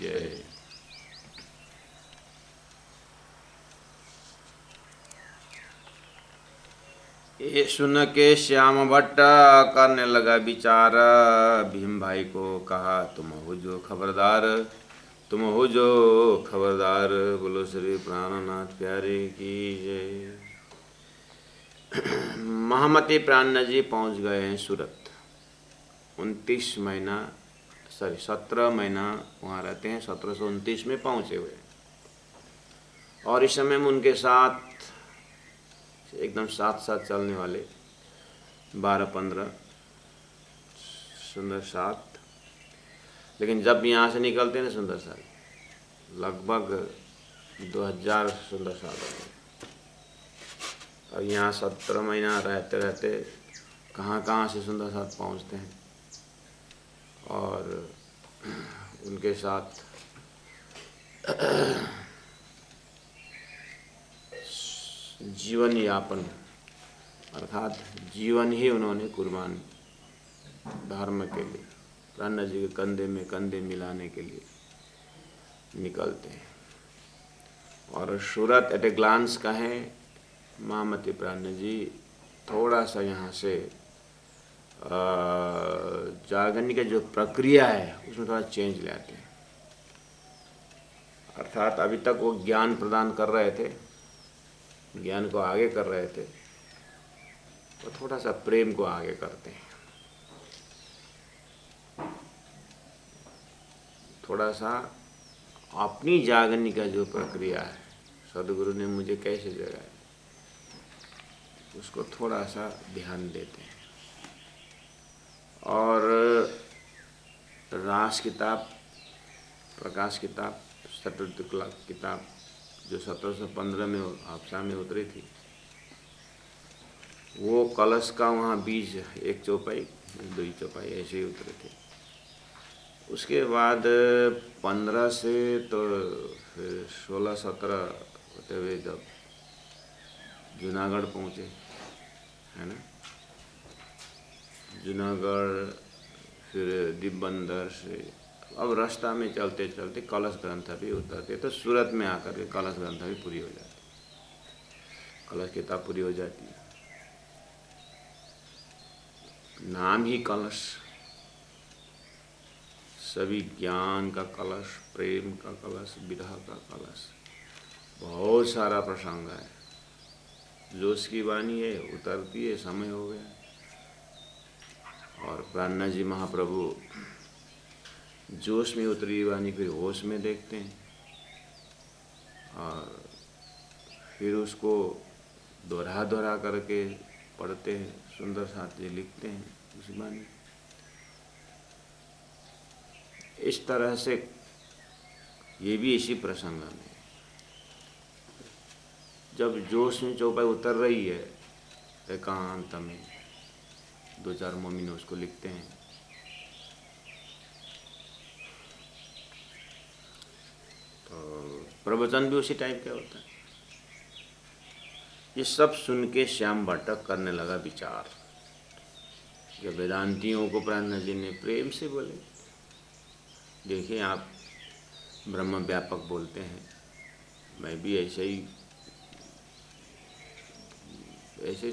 जय। ये सुन के श्याम भट्ट करने लगा विचार। भीम भाई को कहा तुम हो जो खबरदार, तुम हो जो खबरदार। बोलो श्री प्राणनाथ प्यारे की जय। महामती प्राण जी पहुंच गए हैं सूरत। 17 महीना वहाँ रहते हैं। 1729 में पहुँचे हुए। और इस समय में उनके साथ एकदम साथ साथ चलने वाले 12-15 सुंदर साथ। लेकिन जब यहाँ से निकलते हैं ना सुंदर साथ लगभग 2000 सुंदर साथ होते हैं। और यहाँ 17 महीना रहते रहते कहाँ कहाँ से सुंदर साथ पहुँचते हैं। और उनके साथ जीवन यापन अर्थात जीवन ही उन्होंने कुर्बान धर्म के लिए प्राण जी के कंधे में कंधे मिलाने के लिए निकलते हैं। और सूरत एट ए ग्लांस कहें महामती प्राण जी थोड़ा सा यहाँ से जागने की जो प्रक्रिया है उसमें थोड़ा चेंज लाते हैं। अर्थात अभी तक वो ज्ञान प्रदान कर रहे थे, ज्ञान को आगे कर रहे थे, तो थोड़ा सा प्रेम को आगे करते हैं। थोड़ा सा अपनी जागने का जो प्रक्रिया है सदगुरु ने मुझे कैसे जगाया उसको थोड़ा सा ध्यान देते हैं। और रास किताब, प्रकाश किताब, शतुर्थ किताब जो 1715 में हादसा में उतरी थी, वो कलश का वहाँ बीज 1 चौपाई 2 चौपाई ऐसे ही उतरे थे। उसके बाद 15 से तो फिर 16-17 होते हुए जब जूनागढ़ पहुँचे, है ना, जूनागढ़ फिर दिब्बंदर से अब रास्ता में चलते चलते कलश ग्रंथ भी उतरते तो सूरत में आकर के कलश ग्रंथ भी पूरी हो जाती, कलश किताब पूरी हो जाती है। नाम ही कलश, सभी ज्ञान का कलश, प्रेम का कलश, विरह का कलश, बहुत सारा प्रसंग है। जो उसकी वाणी है उतरती है, समय हो गया। और प्राण जी महाप्रभु जोश में उतरी वाणी फिर होश में देखते हैं और फिर उसको दोहरा दोहरा करके पढ़ते हैं। सुंदर साथ जी लिखते हैं उस वाणी। इस तरह से ये भी इसी प्रसंग में जब जोश में चौपाई उतर रही है एकांत में 2-4 मम्मी ने उसको लिखते हैं। तो प्रवचन भी उसी टाइप का होता है। ये सब सुन के श्याम भट्ट करने लगा विचार। ये वेदांतियों को प्राण जी ने प्रेम से बोले, देखिए आप ब्रह्म व्यापक बोलते हैं, मैं भी ऐसे ही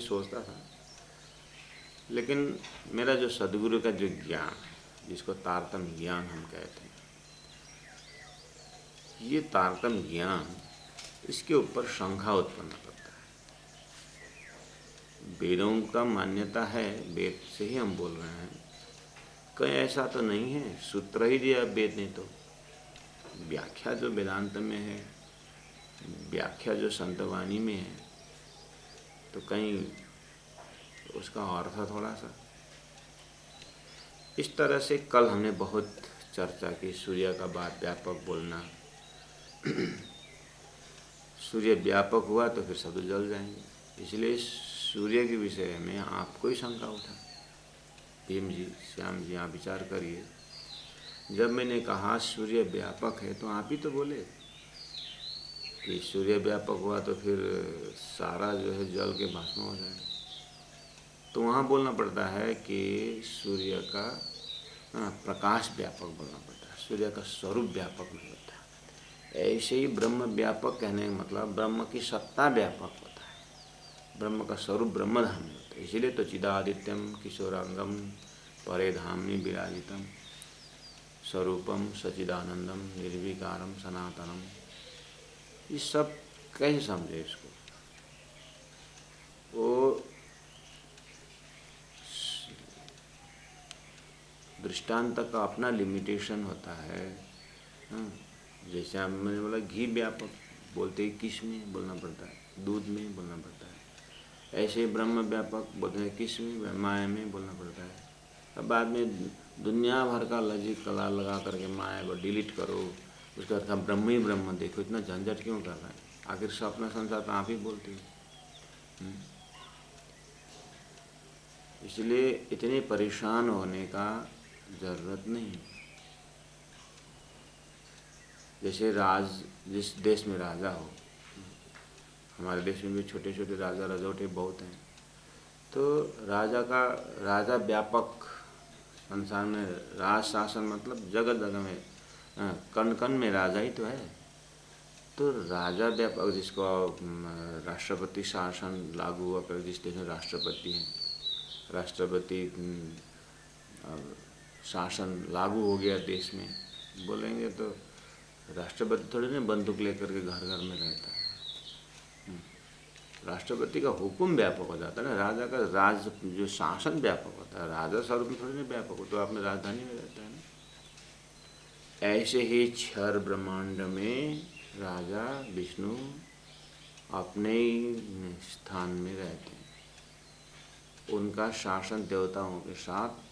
सोचता था, लेकिन मेरा जो सदगुरु का जो ज्ञान, जिसको तारतम्य ज्ञान हम कहते हैं, ये तारतम्य ज्ञान इसके ऊपर शंका उत्पन्न करता है। वेदों का मान्यता है, वेद से ही हम बोल रहे हैं, कहीं ऐसा तो नहीं है सूत्र ही दिया वेद ने, तो व्याख्या जो वेदांत में है, व्याख्या जो संतवाणी में है, तो कहीं उसका अर्थ थोड़ा सा इस तरह से। कल हमने बहुत चर्चा की सूर्य का बात व्यापक बोलना। सूर्य व्यापक हुआ तो फिर सब जल जाएंगे, इसलिए सूर्य के विषय में आपको ही शंका उठा। भीम जी, श्याम जी, आप विचार करिए। जब मैंने कहा सूर्य व्यापक है तो आप ही तो बोले कि सूर्य व्यापक हुआ तो फिर सारा जो है जल के भस्म हो जाए। तो वहाँ बोलना पड़ता है कि सूर्य का प्रकाश व्यापक बोलना पड़ता है। सूर्य का स्वरूप व्यापक नहीं होता। ऐसे ही ब्रह्म व्यापक कहने का मतलब ब्रह्म की सत्ता व्यापक होता है, ब्रह्म का स्वरूप ब्रह्मधाम में होता है। इसीलिए तो चिदादित्यम किशोरांगम परे धामनि विराजितम स्वरूपम सचिदानंदम निर्विकारम सनातनम। ये सब कैसे समझे इसको? वो दृष्टांत का अपना लिमिटेशन होता है। जैसे आप मैंने बोला घी व्यापक, बोलते ही किस में बोलना पड़ता है, दूध में बोलना पड़ता है। ऐसे ब्रह्म व्यापक बोलते हैं किस में, माया में बोलना पड़ता है। अब बाद में दुनिया भर का लॉजिक कला लगा करके माया को डिलीट करो, उसके बाद हम ब्रह्म ही ब्रह्म देखो, इतना झंझट क्यों कर रहे हैं? आखिर सपना संसार तो आप ही बोलते हो। इसलिए इतने परेशान होने का जरूरत नहीं। जैसे जिस देश में राजा हो, हमारे देश में भी छोटे छोटे राजा रजौटे बहुत हैं, तो राजा व्यापक संसार में राज शासन मतलब जगह जगह में कण कण में राजा ही तो है। तो राजा व्यापक जिसको राष्ट्रपति शासन लागू हुआ कर, जिस देश में राष्ट्रपति हैं, राष्ट्रपति शासन लागू हो गया देश में, बोलेंगे तो राष्ट्रपति थोड़ी ना बंदूक लेकर के घर घर में रहता है। राष्ट्रपति का हुक्म व्यापक हो जाता है ना, राजा का राज जो शासन व्यापक होता है, राजा स्वरूप में थोड़ी ना व्यापक हो, तो अपने राजधानी में रहता है ना। ऐसे ही क्षर ब्रह्मांड में राजा विष्णु अपने ही स्थान में रहते हैं, उनका शासन देवताओं के साथ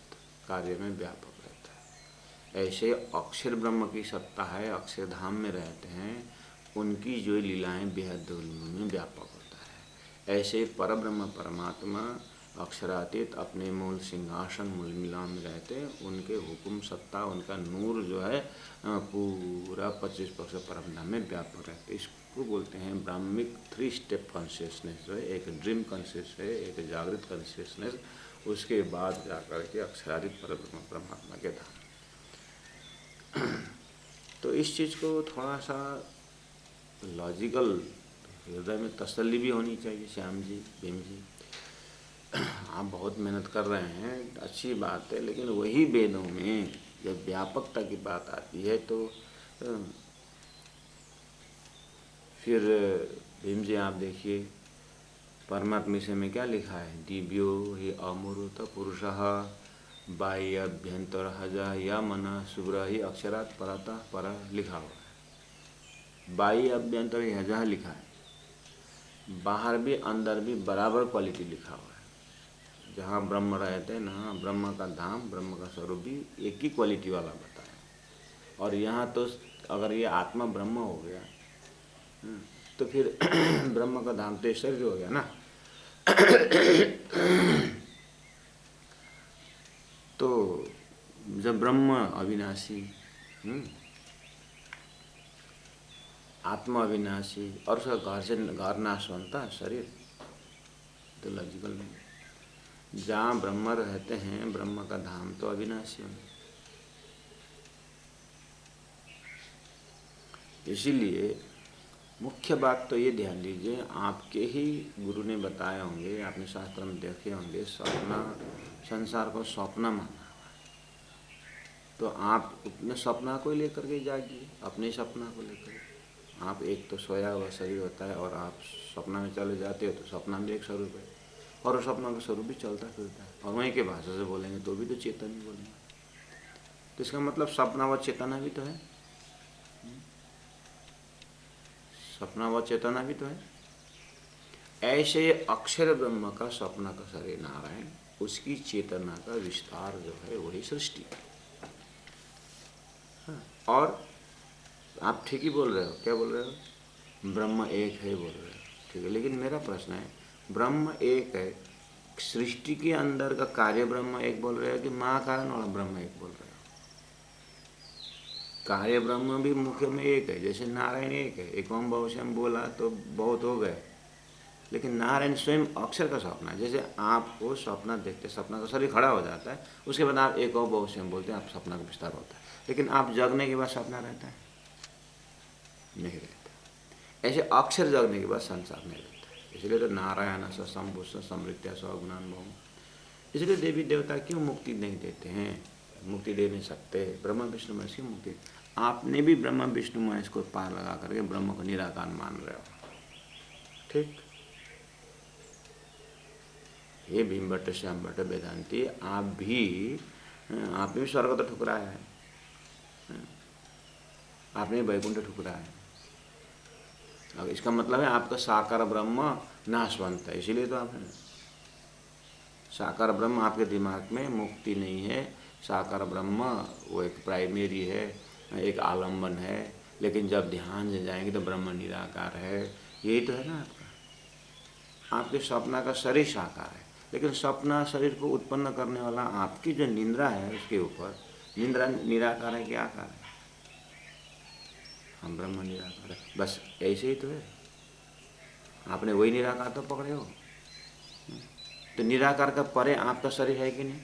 कार्य में व्यापक रहता है। ऐसे अक्षर ब्रह्म की सत्ता है, अक्षरधाम में रहते हैं, उनकी जो लीलाएं बेहद में व्यापक होता है। ऐसे परब्रह्म परमात्मा अक्षरातीत अपने मूल सिंहासन मूल मिला में रहते हैं, उनके हुक्म सत्ता उनका नूर जो है पूरा 25% परब्रह्म में व्यापक रहते। इसको बोलते हैं ब्राह्मिक 3 स्टेप कॉन्शियसनेस, जो है एक ड्रीम कॉन्शियस है, एक जागृत कॉन्शियसनेस, उसके बाद जाकर के अक्षरातीत परब्रह्म परमात्मा के धाम। तो इस चीज़ को थोड़ा सा लॉजिकल हृदय में तसल्ली भी होनी चाहिए। श्याम जी, भीम जी, आप बहुत मेहनत कर रहे हैं, अच्छी बात है, लेकिन वही वेदों में जब व्यापकता की बात आती है तो फिर भीम जी आप देखिए परमात्मा से में क्या लिखा है, दिव्यो ही अमूर्त पुरुषः बाह्याभ्यंतरः या मन शुभ्र ही अक्षरात् परातः पर लिखा हुआ है। बाह्य अभ्यंतर हजा लिखा है, बाहर भी अंदर भी बराबर क्वालिटी लिखा हुआ है। जहाँ ब्रह्म रहते हैं ना, ब्रह्म का धाम ब्रह्म का स्वरूप भी एक ही क्वालिटी वाला बताया। और यहाँ तो अगर ये आत्मा ब्रह्म हो गया तो फिर ब्रह्म का धाम तो शरीर हो गया ना। तो जब ब्रह्म अविनाशी, आत्मा अविनाशी और उसका घर नाश बनता है शरीर, तो लॉजिकल नहीं। जहाँ ब्रह्म रहते हैं, ब्रह्म का धाम तो अविनाशी होना। इसीलिए मुख्य बात तो ये ध्यान दीजिए, आपके ही गुरु ने बताए होंगे, आपने शास्त्र में देखे होंगे, सपना संसार को सपना माना हुआ है। तो आप अपने सपना को लेकर के जागिए, अपने सपना को लेकर। आप एक तो सोया हुआ शरीर होता है और आप सपना में चले जाते हो, तो सपना में एक स्वरूप है और सपना का स्वरूप भी चलता फिरता है, और वहीं के भाषा से बोलेंगे तो भी तो चेतन ही बोलेंगे। तो इसका मतलब सपना व चेतना भी तो है, सपना व चेतना भी तो है। ऐसे अक्षर ब्रह्म का सपना का शरीर नारायण, उसकी चेतना का विस्तार जो है वही सृष्टि। और आप ठीक ही बोल रहे हो, क्या बोल रहे हो, ब्रह्म एक है बोल रहे हो, ठीक है। लेकिन मेरा प्रश्न है, ब्रह्म एक है, सृष्टि के अंदर का कार्य ब्रह्म एक बोल रहे हो कि महाकारण वाला ब्रह्म एक बोल रहे हो? कार्य ब्रह्म भी मुख्य में एक है, जैसे नारायण एक है, एक ओम बहु से हम बोला तो बहुत हो गए, लेकिन नारायण स्वयं अक्षर का सपना है। जैसे आपको सपना देखते, सपना का शरीर खड़ा हो जाता है, उसके बाद आप एक ओम बहु से हम बोलते हैं, आप सपना का विस्तार होता है। लेकिन आप जगने के बाद सपना रहता है? नहीं रहता। ऐसे अक्षर जगने के बाद संसार नहीं रहता है। इसलिए तो नारायण स शंभु स समृत्या स गुणानुभव। इसलिए देवी देवता क्यों मुक्ति नहीं देते हैं? मुक्ति दे नहीं सकते। ब्रह्मा विष्णु महेश की मुक्ति, आपने भी ब्रह्मा विष्णु महेश को पार लगा करके ब्रह्म को निराकार मान रहे हो। ठीक, हे भीम भट्ट श्याम भट्ट वेदांती, आपने भी स्वर्ग तो ठुकराया है, आपने वैकुंठ ठुकराया है। अब इसका मतलब है आपका साकार ब्रह्म नाशवंत है, इसीलिए तो आपने साकार ब्रह्म आपके दिमाग में मुक्ति नहीं है। साकार ब्रह्म वो एक प्राइमरी है, एक आलम्बन है, लेकिन जब ध्यान से जाएंगे तो ब्रह्म निराकार है। यही तो है ना आपका। आपके सपना का शरीर साकार है, लेकिन सपना शरीर को उत्पन्न करने वाला आपकी जो निंद्रा है उसके ऊपर, निंद्रा निराकार है कि आकार है? हम ब्रह्म निराकार है, बस ऐसे ही तो है। आपने वही निराकार तो पकड़े हो। तो निराकार का परे आपका शरीर है कि नहीं?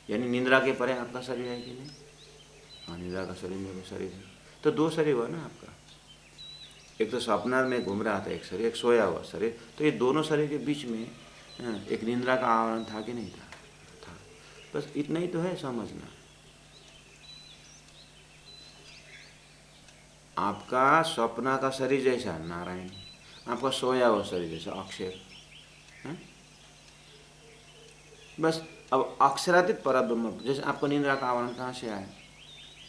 यानी निंद्रा के परे आपका शरीर है कि नहीं? हाँ, निंद्रा का शरीर मेरा शरीर है। तो दो शरीर हुआ ना आपका। एक तो सपना में घूम रहा था एक शरीर, एक सोया हुआ शरीर। तो ये दोनों शरीर के बीच में एक निंद्रा का आवरण था कि नहीं था? था। बस इतना ही तो है समझना। आपका सपना का शरीर जैसा नारायण, आपका सोया हुआ शरीर जैसा अक्षर है। बस अब अक्षरातीत परब्रह्म, जैसे आपको निंद्रा का आवरण कहाँ से आया?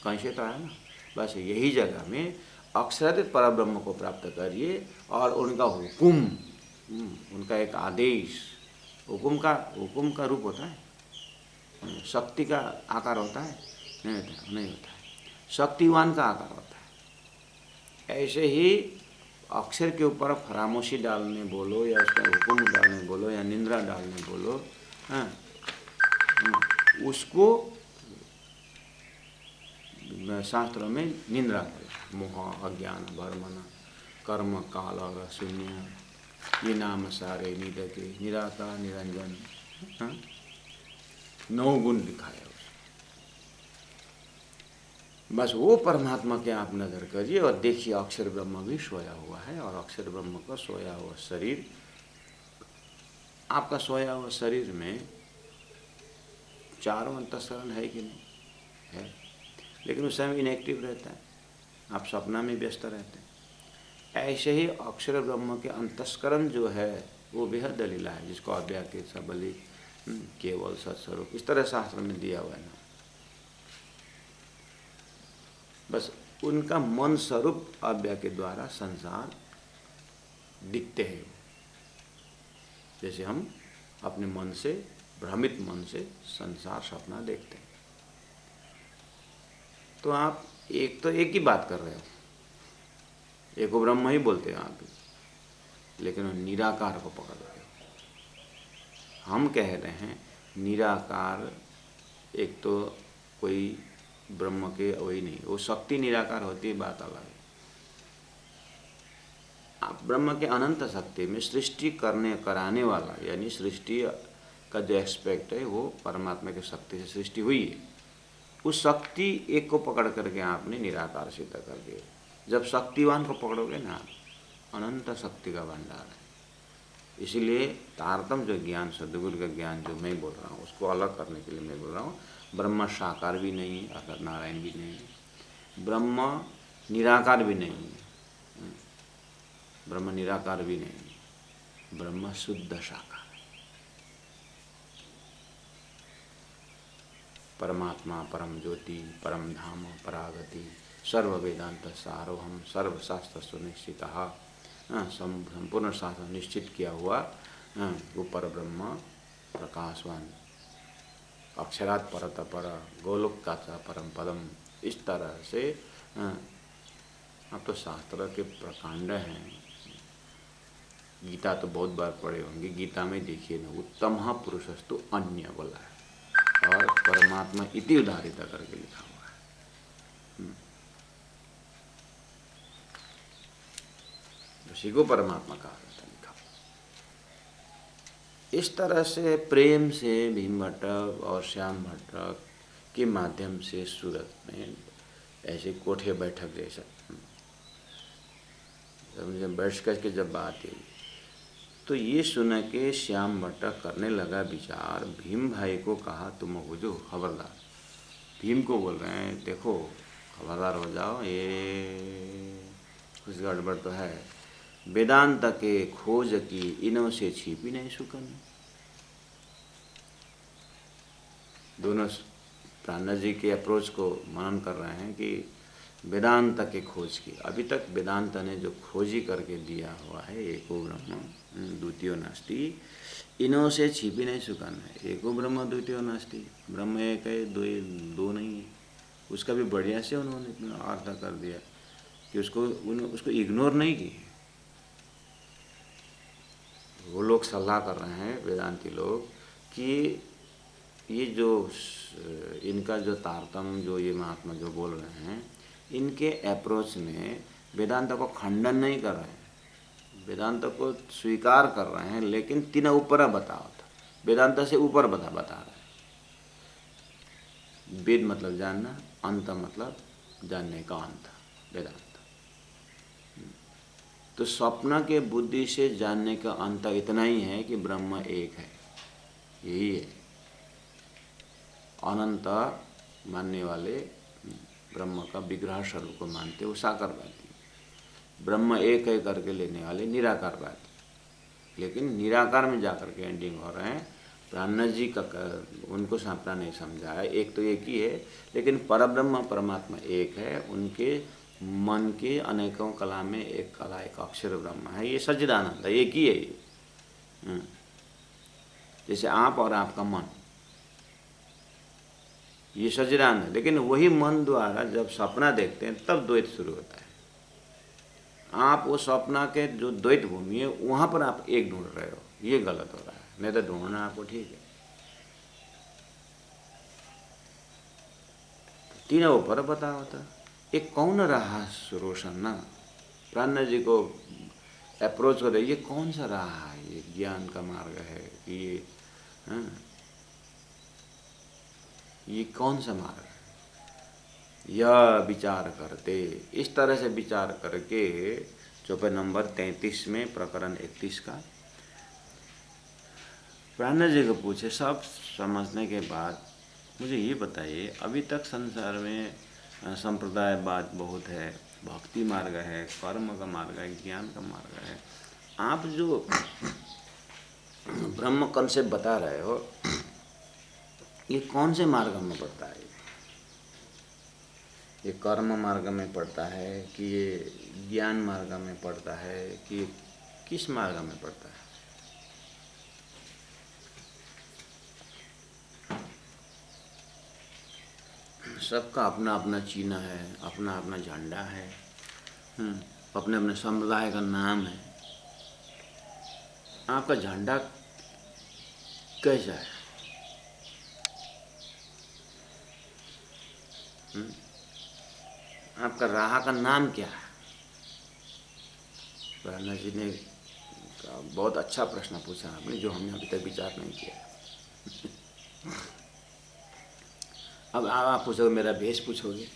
कहीं से तो आया ना। बस यही जगह में अक्षरातीत परब्रह्म को प्राप्त करिए और उनका हुकुम, उनका एक आदेश, हुकुम का रूप होता है, शक्ति का आकार होता है? नहीं होता है। शक्तिवान का आकार होता है। ऐसे ही अक्षर के ऊपर फरामोशी डालने बोलो या उसका हुकुम डालने बोलो या निंद्रा डालने बोलो, हाँ, उसको शास्त्रों में निंद्रा है। मोह अज्ञान वर्मना कर्म काल और शून्य, ये नाम सारे निदके निराकार निरंजन, हाँ? 9 गुण लिखा है उसमें। बस वो परमात्मा के आप नजर करिए और देखिए अक्षर ब्रह्म भी सोया हुआ है। और अक्षर ब्रह्म का सोया हुआ शरीर, आपका सोया हुआ शरीर में चारों अंतःकरण है कि नहीं? है, लेकिन उस समय इनएक्टिव रहता है, आप सपना में व्यस्त रहते हैं। ऐसे ही अक्षर ब्रह्म के अंतस्करण जो है वो बेहद दलीला है, जिसको अव्याकृत सबली केवल सत्स्वरूप इस तरह शास्त्र में दिया हुआ है ना। बस उनका मन स्वरूप अव्यय के द्वारा संसार दिखते हैं। जैसे हम अपने मन से, भ्रमित मन से संसार सपना देखते हैं। तो आप एक ही बात कर रहे हो, एको ब्रह्म ही बोलते हैं आप, लेकिन निराकार को पकड़ रहे हो। हम कह रहे हैं निराकार एक तो कोई ब्रह्म के वही नहीं, वो शक्ति निराकार होती है, बात अलग है। आप ब्रह्म के अनंत शक्ति में सृष्टि करने कराने वाला, यानी सृष्टि का जो एस्पेक्ट है वो परमात्मा की शक्ति से सृष्टि हुई है। उस शक्ति एक को पकड़ करके आपने निराकार सिद्ध कर दिया। जब शक्तिवान को पकड़ोगे ना, अनंत शक्ति का भंडार है। इसीलिए तारतम जो ज्ञान, सद्गुरु का ज्ञान जो मैं बोल रहा हूँ उसको अलग करने के लिए मैं बोल रहा हूँ। ब्रह्म साकार भी नहीं है, अगर नारायण भी नहीं है, ब्रह्म निराकार भी नहीं है, ब्रह्म निराकार भी नहीं है, ब्रह्म शुद्ध साकार है। परमात्मा परम ज्योति परम धाम परागति सर्व वेदांत सारोहम सर्वशास्त्र सुनिश्चित, संपूर्ण शास्त्र निश्चित किया हुआ वो पर ब्रह्म प्रकाशवान अक्षरात् परत पर गोलोक का परम पदम। इस तरह से अब तो शास्त्र के प्रकांड हैं। गीता तो बहुत बार पढ़े होंगे, गीता में देखिए ना, उत्तम पुरुषस्तु अन्य बोला है और परमात्मा इति उदाहरित करके लिखा हुआ है। उसी को परमात्मा कहा जाता है, लिखा। इस तरह से प्रेम से भीम भट्ट और श्याम भट्ट के माध्यम से सूरत में ऐसे कोठे बैठक जैसा। जब बैठ कर के जब बात हुई तो ये सुन के श्याम भट्ट करने लगा विचार। भीम भाई को कहा तुम हो जो खबरदार। भीम को बोल रहे हैं देखो खबरदार हो जाओ, ये कुछ गड़बड़ तो है। वेदांत के खोज की इनों से छिपी नहीं सुकन। दोनों प्राणनाथ जी के अप्रोच को मनन कर रहे हैं कि वेदांत के खोज की। अभी तक वेदांत ने जो खोजी करके दिया हुआ है एको ब्रह्म द्वितीयो नास्ति, इनों से छिपी नहीं सुकन है। एको ब्रह्म द्वितीयो नास्ति, ब्रह्म एक है, दो नहीं है। उसका भी बढ़िया से उन्होंने अर्थ कर दिया कि उसको इग्नोर नहीं किए। वो लोग सलाह कर रहे हैं वेदांती लोग कि ये जो इनका जो तारतम्य जो ये महात्मा जो बोल रहे हैं, इनके अप्रोच में वेदांत को खंडन नहीं कर रहे हैं, वेदांत को स्वीकार कर रहे हैं, लेकिन तीन ऊपर बताओ था, वेदांत से ऊपर बता रहे हैं। वेद मतलब जानना, अंत मतलब जानने का अंत, वेदांत। तो स्वप्न के बुद्धि से जानने का अंत इतना ही है कि ब्रह्म एक है, यही है। अनंत मानने वाले ब्रह्म का विग्रह स्वरूप को मानते वो साकारवादी, ब्रह्म एक है करके लेने वाले निराकारवादी। लेकिन निराकार में जाकर के एंडिंग हो रहे हैं। प्राणनाथ जी का उनको सांपना नहीं समझा है, एक तो एक ही है, लेकिन परब्रह्म परमात्मा एक है। उनके मन के अनेकों कला में एक कला, एक अक्षर ब्रह्म है, ये सच्चिदानंद है, एक ही है ये। जैसे आप और आपका मन, ये सच्चिदानंद है। लेकिन वही मन द्वारा जब सपना देखते हैं तब द्वैत शुरू होता है। आप वो सपना के जो द्वैत भूमि है वहाँ पर आप एक ढूंढ रहे हो, ये गलत हो रहा है। नहीं तो ढूंढना आपको ठीक है। तीनों ऊपर बता होता, एक कौन रहा रोशन ना। प्राणनाथ जी को अप्रोच कर रहे, ये कौन सा रहा है, ये ज्ञान का मार्ग है कि ये कौन सा मार्ग है, यह विचार करते। इस तरह से विचार करके चौपाई नंबर 33 में प्रकरण 31 का प्राणनाथ जी को पूछे, सब समझने के बाद मुझे ये बताइए, अभी तक संसार में संप्रदायवाद बहुत है, भक्ति मार्ग है, कर्म का मार्ग है, ज्ञान का मार्ग है। आप जो ब्रह्म कंसेप्ट बता रहे हो, ये कौन से मार्ग में पड़ता है? ये कर्म मार्ग में पड़ता है कि ये ज्ञान मार्ग में पड़ता है कि किस मार्ग में पड़ता है? सबका अपना अपना चिन्ह है, अपना अपना झंडा है, अपने अपने संप्रदाय का नाम है। आपका झंडा कैसा है? आपका राह का नाम क्या है? प्राणनाथ जी ने बहुत अच्छा प्रश्न पूछा आपने, जो हमने अभी तक विचार नहीं किया। अब आप पूछोगे, मेरा भेष पूछोगे,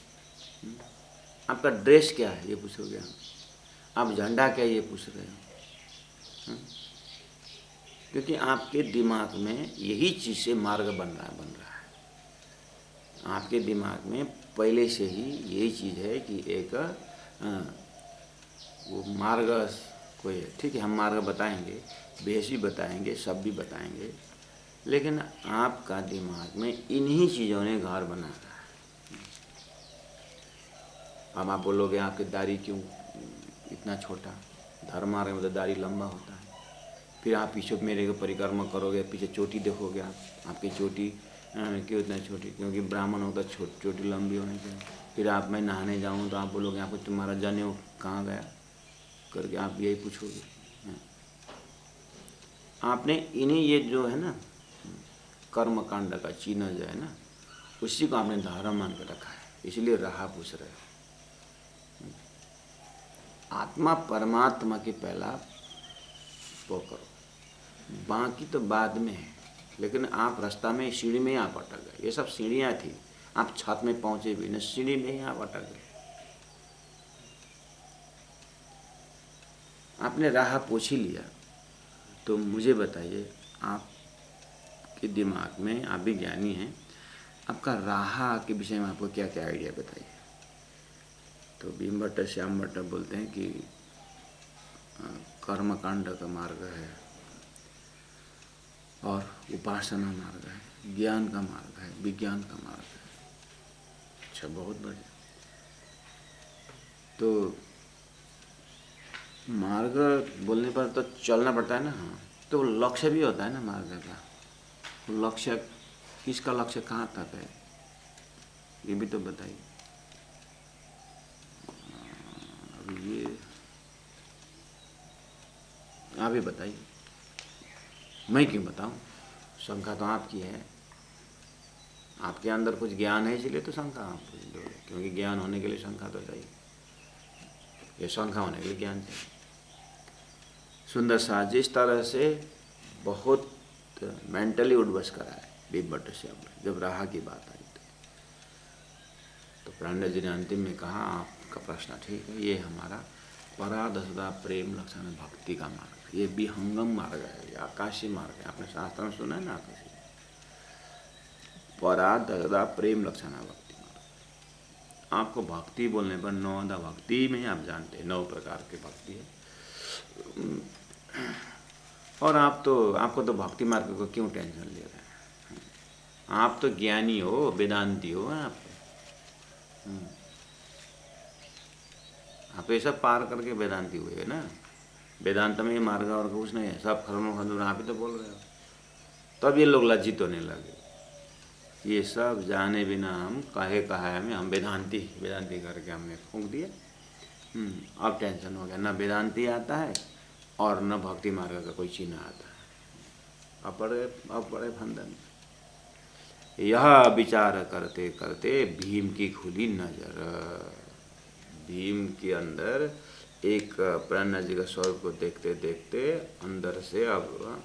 आपका ड्रेस क्या है ये पूछोगे, आप झंडा क्या ये पूछ रहे हो। क्योंकि आपके दिमाग में यही चीज़ से मार्ग बन रहा है। आपके दिमाग में पहले से ही यही चीज़ है कि एक वो मार्ग कोई है। ठीक है, हम मार्ग बताएंगे, भेष भी बताएंगे, सब भी बताएंगे, लेकिन आपका दिमाग में इन्हीं चीज़ों ने घर बना रहा है। अब आप बोलोगे आपकी दाढ़ी क्यों इतना छोटा? धर्म मार्ग में तो दाढ़ी लंबा होता है। फिर आप पीछे मेरे को परिक्रमा करोगे, पीछे चोटी देखोगे, आपकी चोटी क्यों इतना छोटी? क्योंकि ब्राह्मण होता चोटी लंबी होनी चाहिए। फिर आप मैं नहाने जाऊँ तो आप बोलोगे आपको तुम्हारा जनेऊ कहाँ गया करके आप यही पूछोगे। आपने इन्हीं ये जो है ना कर्म कांड का चिन्ह जो है ना, उसी को आपने धर्म मान कर रखा है, इसलिए राह पूछ रहे हो। आत्मा परमात्मा की पहला वो करो, बाकी तो बाद में है। लेकिन आप रास्ता में सीढ़ी में आप अटक गए। ये सब सीढ़ियाँ थी, आप छत में पहुंचे भी न, सीढ़ी में ही आप अटक गए। आपने राह पूछ ही लिया। तो मुझे बताइए, आपके दिमाग में, आप भी ज्ञानी हैं, आपका राह के विषय में आपको क्या क्या आइडिया बताइए। तो भीम भट्ट श्याम भट्ट बोलते हैं कि कर्मकांड का मार्ग है और उपासना मार्ग है, ज्ञान का मार्ग है, विज्ञान का मार्ग है। अच्छा, बहुत बढ़िया। तो मार्ग बोलने पर तो चलना पड़ता है ना। हाँ, तो लक्ष्य भी होता है ना मार्ग का। लक्ष्य किसका लक्ष्य कहाँ तक है, ये भी तो बताइए। अब ये आप ही बताइए, मैं क्यों बताऊं? शंका तो आपकी है, आपके अंदर कुछ ज्ञान है, इसलिए तो शंका आप पूछ लो, क्योंकि ज्ञान होने के लिए शंका तो चाहिए, ये शंका होने के लिए ज्ञान चाहिए। सुंदर सा जिस तरह से बहुत मेंटली उठबस करा है भीम भट्ट श्याम भट्ट, जब राह की बात आई तो प्राणदेव जी ने अंतिम में कहा, आपका प्रश्न ठीक है, ये हमारा पराधसदा प्रेम लक्षण भक्ति का मार्ग है, ये विहंगम मार्ग है, ये आकाशीय मार्ग है। आपने शास्त्र में सुना है ना, आकाशीय पराधसदा प्रेम लक्षण भक्ति मार्ग। आपको भक्ति बोलने पर नौदा भक्ति में आप जानते हैं 9 प्रकार की भक्ति है, और आपको तो भक्ति मार्ग को क्यों टेंशन ले रहे हैं? आप तो ज्ञानी हो, वेदांती हो, आप ये सब पार करके वेदांती हुए है ना। वेदांत में ये मार्ग और कुछ नहीं है, सब खरम खंडूर आप ही तो बोल रहे हो। तब ये लोग लज्जित होने लगे, ये सब जाने बिना हम कहा है हमें, हम वेदांती करके हमने फूंक दिया। अब टेंशन हो गया, न वेदांती आता है और न भक्ति मार्ग का कोई चिन्ह आता है। अब बड़े फंदन। यह विचार करते करते भीम की खुली नजर। भीम के अंदर एक प्राणनाथ जी का स्वरूप को देखते देखते अंदर से अब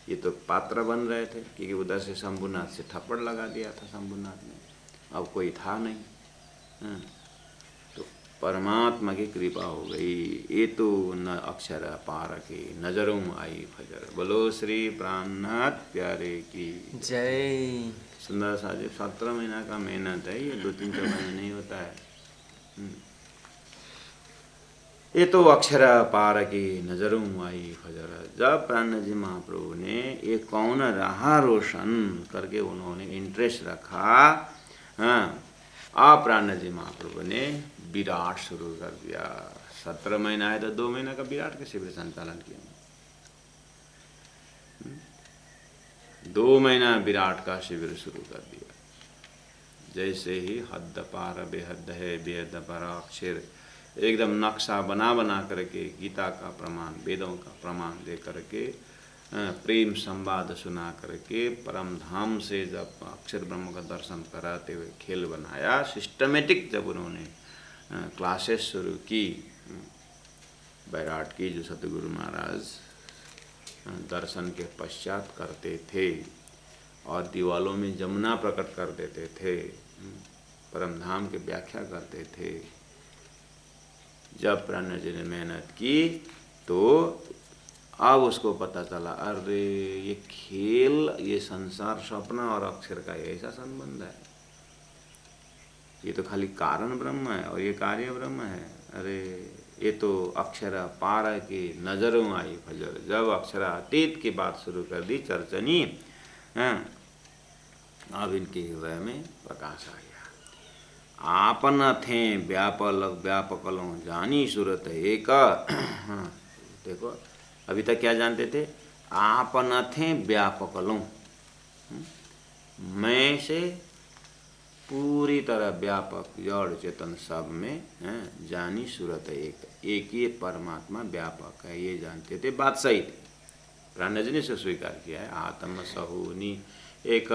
ये तो पात्र बन रहे थे, क्योंकि उधर से शंभुनाथ से थप्पड़ लगा दिया था शंभुनाथ ने, अब कोई था नहीं। तो परमात्मा की कृपा हो गई। ये तो न अक्षर पार की नजरों आई फजर। बोलो श्री प्राणनाथ प्यारे की जय। सुंदर साजिब 17 महीना का मेहनत है, ये 2-3 महीने नहीं होता है। ये तो अक्षर पार की नजरों आई फजर। जब प्राणनाथ जी महाप्रभु ने ये कौन रहा रोशन करके उन्होंने इंटरेस्ट रखा, आप प्राणनाथ जी महाप्रभु ने विराट शुरू कर दिया। 17 महीना है तो 2 महीना का विराट के शिविर संचालन किया। 2 महीना विराट का शिविर शुरू कर दिया। जैसे ही हद पार बेहद है, बेहद पर अक्षर एकदम नक्शा बना करके गीता का प्रमाण, वेदों का प्रमाण दे करके, प्रेम संवाद सुना करके, परम धाम से जब अक्षर ब्रह्म का दर्शन कराते हुए खेल बनाया, सिस्टमेटिक जब उन्होंने क्लासेस शुरू की बैराट की, जो सतगुरु महाराज दर्शन के पश्चात करते थे और दीवालों में जमुना प्रकट कर देते थे, परम धाम की व्याख्या करते थे। जब प्राणनाथ जी ने मेहनत की तो अब उसको पता चला, अरे ये खेल, ये संसार स्वप्न और अक्षर का ऐसा संबंध है, ये तो खाली कारण ब्रह्म है और ये कार्य ब्रह्म है। अरे ये तो अक्षर पार की नजरों आई फजर। जब अक्षर अतीत की बात शुरू कर दी चर्चनी, अब इनके हृदय में प्रकाश आ गया। आपन थे व्यापकलों जानी सूरत एक। देखो अभी तक क्या जानते थे, आपन थे व्यापकलों, मैं से पूरी तरह व्यापक जड़ चेतन सब में जानी सूरत एक ही परमात्मा व्यापक है, ये जानते थे। बात सही थी, प्राणनाथ जी ने इसे स्वीकार किया है। आत्म सहुनी एक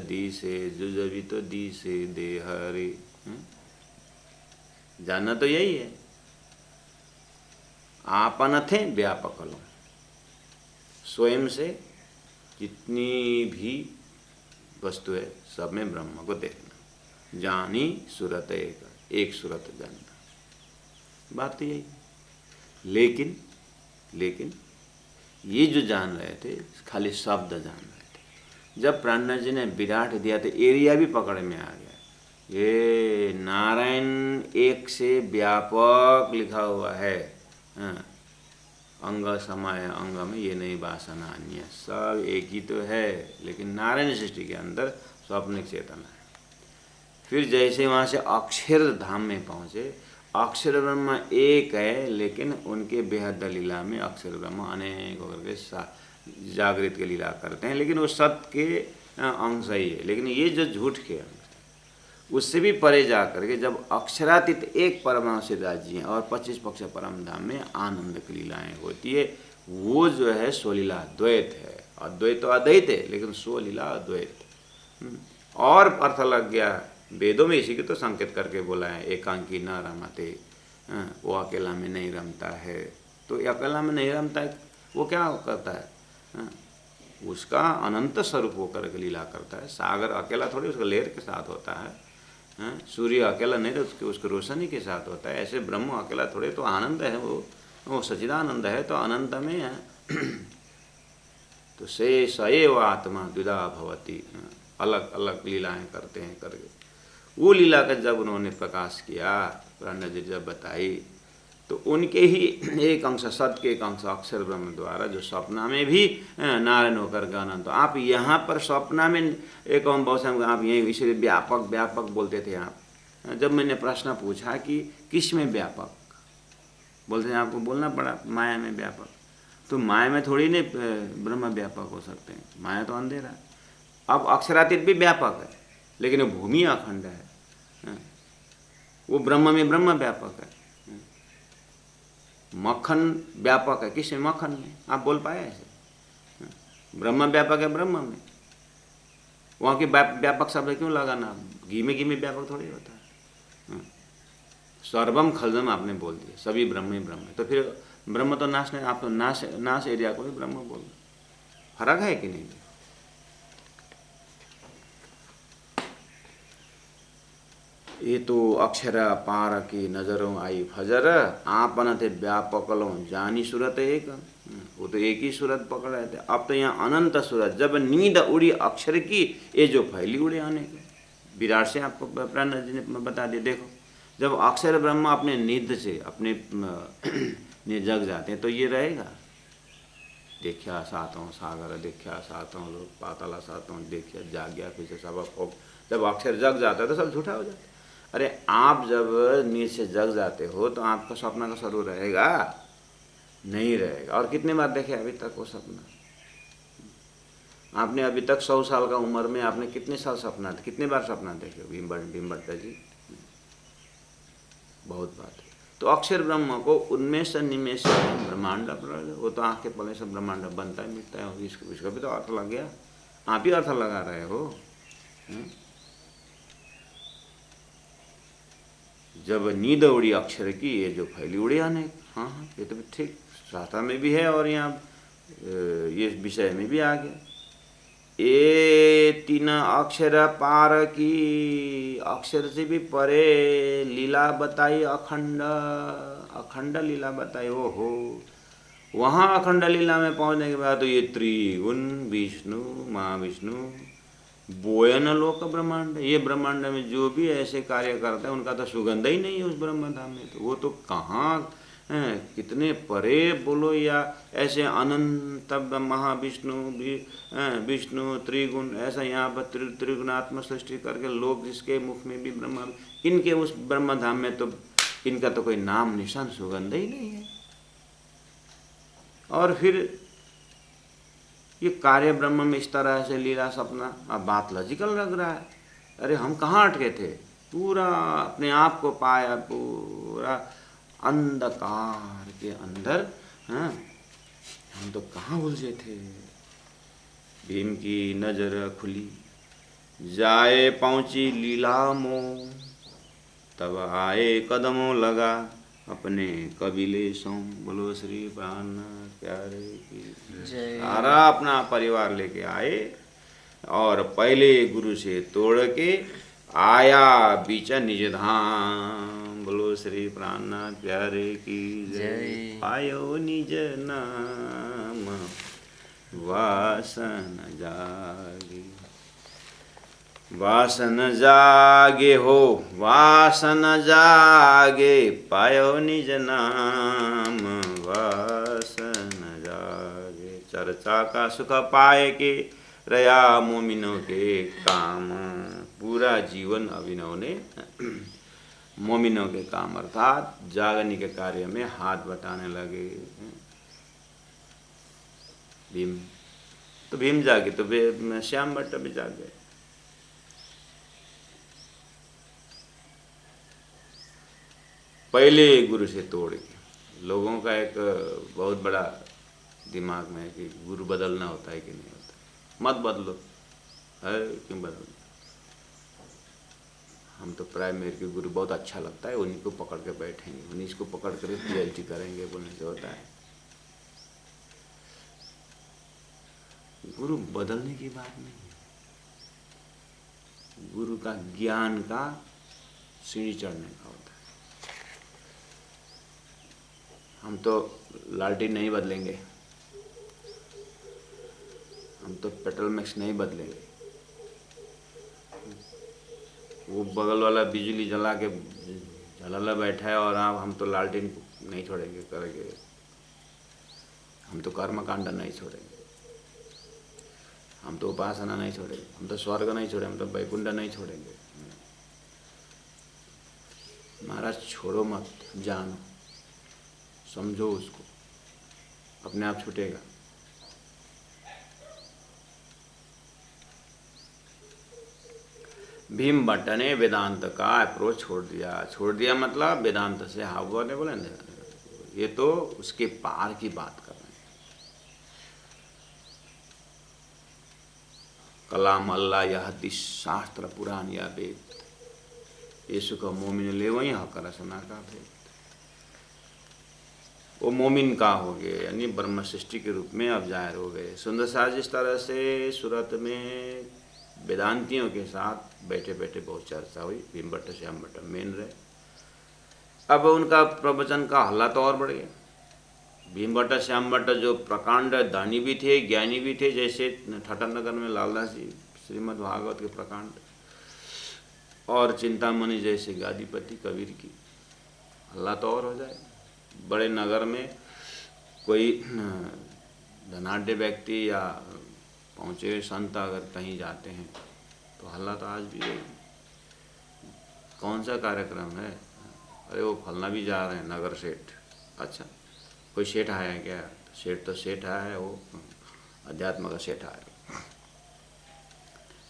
दी से जुजबी तो दी से दे हरे, जानना तो यही है। आपन थे व्यापकलों, स्वयं से जितनी भी वस्तु है सब में ब्रह्म को देखना। जानी सूरत एक सूरत जानता, बात तो यही। लेकिन ये जो जान रहे थे खाली शब्द जान रहे थे। जब प्राणनाथ जी ने विराट दिया तो एरिया भी पकड़ में आ गया। ये नारायण एक से व्यापक लिखा हुआ है, अंग समय अंग में ये नहीं वासना अन्य, सब एक ही तो है, लेकिन नारायण सृष्टि के अंदर स्वप्निक चेतना है। फिर जैसे वहाँ से अक्षर धाम में पहुँचे, अक्षर ब्रह्म एक है, लेकिन उनके बेहद लीला में अक्षर ब्रह्म अनेक होकर के जागृत के लीला करते हैं, लेकिन वो सत्य के अंश ही है। लेकिन ये जो झूठ के अंश उससे भी परे जा करके जब अक्षरातीत एक परम सिद्धार्थ जी हैं और 25 पक्ष परम धाम में आनंद की लीलाएँ होती है, वो जो है स्वलीला द्वैत है। अद्वैत तो अद्वैत है, लेकिन स्वलीला अद्वैत। और अर्थ लग गया, वेदों में इसी के तो संकेत करके बोला है, एकांकी न रमते, वो अकेला में नहीं रमता है। तो अकेला में नहीं रमता है, वो क्या करता है? उसका अनंत स्वरूप होकर के लीला करता है। सागर अकेला थोड़ी उसका लहर के साथ होता है, सूर्य अकेला नहीं तो उसके रोशनी के साथ होता है। ऐसे ब्रह्म अकेला थोड़े, तो आनंद है, वो सच्चिदानंद है, तो अनंत में है। तो से सएव आत्मा द्विधा भवती, अलग अलग लीलाएं करते हैं करके। वो लीला का जब उन्होंने प्रकाश किया, प्राणनाथ जी जब बताई, तो उनके ही एक अंश सत्य के एक अंश अक्षर ब्रह्म द्वारा जो सपना में भी नारायण होकर के अनंत। आप यहाँ पर सपना में एक ओम बहुत आप यही इसलिए व्यापक व्यापक बोलते थे आप। जब मैंने प्रश्न पूछा कि किस में व्यापक, बोलते हैं आपको बोलना पड़ा माया में व्यापक। तो माया में थोड़ी नहीं ब्रह्म व्यापक हो सकते हैं, माया तो अंधेरा। अब अक्षरातीत भी व्यापक है, लेकिन वो भूमि अखंड है। वो ब्रह्म में ब्रह्म व्यापक है। मक्खन व्यापक है, किस में? मक्खन में। आप बोल पाए ऐसे? ब्रह्म व्यापक है ब्रह्म में। वहाँ की व्यापक शब्द क्यों लगाना? घी में व्यापक थोड़ी होता है। सर्वम खलदम आपने बोल दिया, सभी ब्रह्म ही ब्रह्म है। तो फिर ब्रह्म तो नाश नहीं, आप तो नाश एरिया को भी ब्रह्म बोल रहे। फर्क है कि नहीं? ये तो अक्षर पार की नजरों आई फजर, आपन थे व्यापकलों जानी सूरत एक। वो तो एक ही सूरत पकड़ रहे थे। अब तो यहाँ अनंत सूरत, जब नींद उड़ी अक्षर की, ये जो फैली उड़े आने के विराट से आपको प्राणनाथ जी ने बता दिया। देखो, जब अक्षर ब्रह्म अपने नींद से अपने जग जाते हैं तो ये रहेगा। देखिया सातों सागर, देखिया सातों लोग, पाताला सातों देखिया, जाग्या फिर से सब। जब अक्षर जग जाता है तो सब झूठा हो जाता है। अरे आप जब नींद से जग जाते हो तो आपका सपना का स्वरूप रहेगा? नहीं रहेगा। और कितने बार देखे अभी तक वो सपना? आपने अभी तक 100 साल का उम्र में आपने कितने साल सपना, कितने बार सपना देखे? भीमभट्ट जी बहुत बात है। तो अक्षर ब्रह्म को उन्मेष निमेष ब्रह्मांड, वो तो आँख के पलने से ब्रह्मांड बनता है मिटता है। इसका भी तो अर्थ लग गया, आप ही अर्थ लगा रहे हो। जब नींद उड़ी अक्षर की, ये जो फैली उड़ी आने। हाँ हाँ, ये तो ठीक शास्त्र में भी है और यहाँ ये विषय में भी आ गया। ये 3 अक्षर पार की, अक्षर से भी परे लीला बताई, अखंड अखंड लीला बताई। ओहो, वहाँ अखंड लीला में पहुँचने के बाद तो ये त्रिगुण विष्णु महाविष्णु बोयन लोक ब्रह्मांड, ये ब्रह्मांड में जो भी ऐसे कार्य करता है उनका तो सुगंध ही नहीं है उस ब्रह्म धाम में। तो वो तो कहाँ कितने परे बोलो, या ऐसे अनंत महाविष्णु विष्णु त्रिगुण, ऐसा यहाँ पर त्रिगुणात्म सृष्टि करके लोग जिसके मुख में भी ब्रह्म, इनके उस ब्रह्म धाम में तो इनका तो कोई नाम निशान सुगंध ही नहीं है। और फिर ये कार्य ब्रह्म में इस तरह से लीला सपना, अब बात लॉजिकल लग रहा है। अरे हम कहाँ अटके थे? पूरा अपने आप को पाया, पूरा अंधकार के अंदर। हाँ, हम तो कहाँ उलझे थे। भीम की नजर खुली, जाए पहुँची लीला मोह, तब आए कदमों लगा अपने कबीले सो। बोलो श्री प्राणनाथ प्यारे की सारा अपना परिवार लेके आए और पहले गुरु से तोड़ के आया बीच निज धाम। बोलो श्री प्राणनाथ प्यारे की जय। आयो निज नाम वासन जागे। वासन जागे हो वासन जागे, पायो निज नाम वासन जागे। चर्चा का सुख पाए के, रया मोमिनों के काम। पूरा जीवन अभिनव ने मोमिनों के काम अर्थात जागने के कार्य में हाथ बटाने लगे। भीम तो भीम जागे तो श्याम भट्ट भी जाग गए। पहले गुरु से तोड़ के। लोगों का एक बहुत बड़ा दिमाग में है कि गुरु बदलना होता है कि नहीं होता। मत बदलो, है क्यों बदलो। हम तो प्राइमरी के गुरु बहुत अच्छा लगता है, उन्हीं को पकड़ के बैठेंगे, उन्हीं को पकड़ कर पीएचडी करेंगे बोलने से होता है। गुरु बदलने की बात नहीं है, गुरु का ज्ञान का सीढ़ी चढ़ने का होता है। हम तो लालटेन नहीं बदलेंगे, हम तो पेट्रोल मैक्स नहीं बदलेंगे। वो बगल वाला बिजली जला के झलाला बैठा है और हम तो लालटेन नहीं छोड़ेंगे करेंगे। हम तो कर्मकांड नहीं छोड़ेंगे, हम तो उपासना नहीं छोड़ेंगे, हम तो स्वर्ग नहीं छोड़ेंगे, हम तो वैकुंठ नहीं छोड़ेंगे। महाराज छोड़ो मत, जानो, समझो उसको, अपने आप छूटेगा। भीम भट्ट ने वेदांत का अप्रोच छोड़ दिया मतलब वेदांत से हाव ने बोले ना, ये तो उसके पार की बात कर रहे हैं। कलाम अल्लाह यह हदीस शास्त्र पुराण या वेद, यीशु का मोमिन ले वही हकर सना का भेद। वो मोमिन का हो गए यानी ब्रह्म सृष्टि के रूप में अब जाहिर हो गए। सुंदर साज जिस तरह से सूरत में वेदांतियों के साथ बैठे बैठे बहुत चर्चा हुई। भीम भट्ट श्याम भट्ट मेन रहे। अब उनका प्रवचन का हल्ला तो और बढ़ गया। भीम भट्ट श्याम भट्ट जो प्रकांड धनी भी थे, ज्ञानी भी थे, जैसे ठट्टर नगर में लालदास जी श्रीमद् भागवत के प्रकांड, और चिंतामणि जैसे गादीपति कबीर की, हल्ला तो और हो जाए। बड़े नगर में कोई धनाढ़ व्यक्ति या पहुँचे संत अगर कहीं जाते हैं तो हल्ला तो आज भी है। कौन सा कार्यक्रम है, अरे वो फलना भी जा रहे हैं नगर सेठ। अच्छा कोई सेठ आया है क्या? सेठ तो सेठ आया है, वो अध्यात्म का सेठ आया।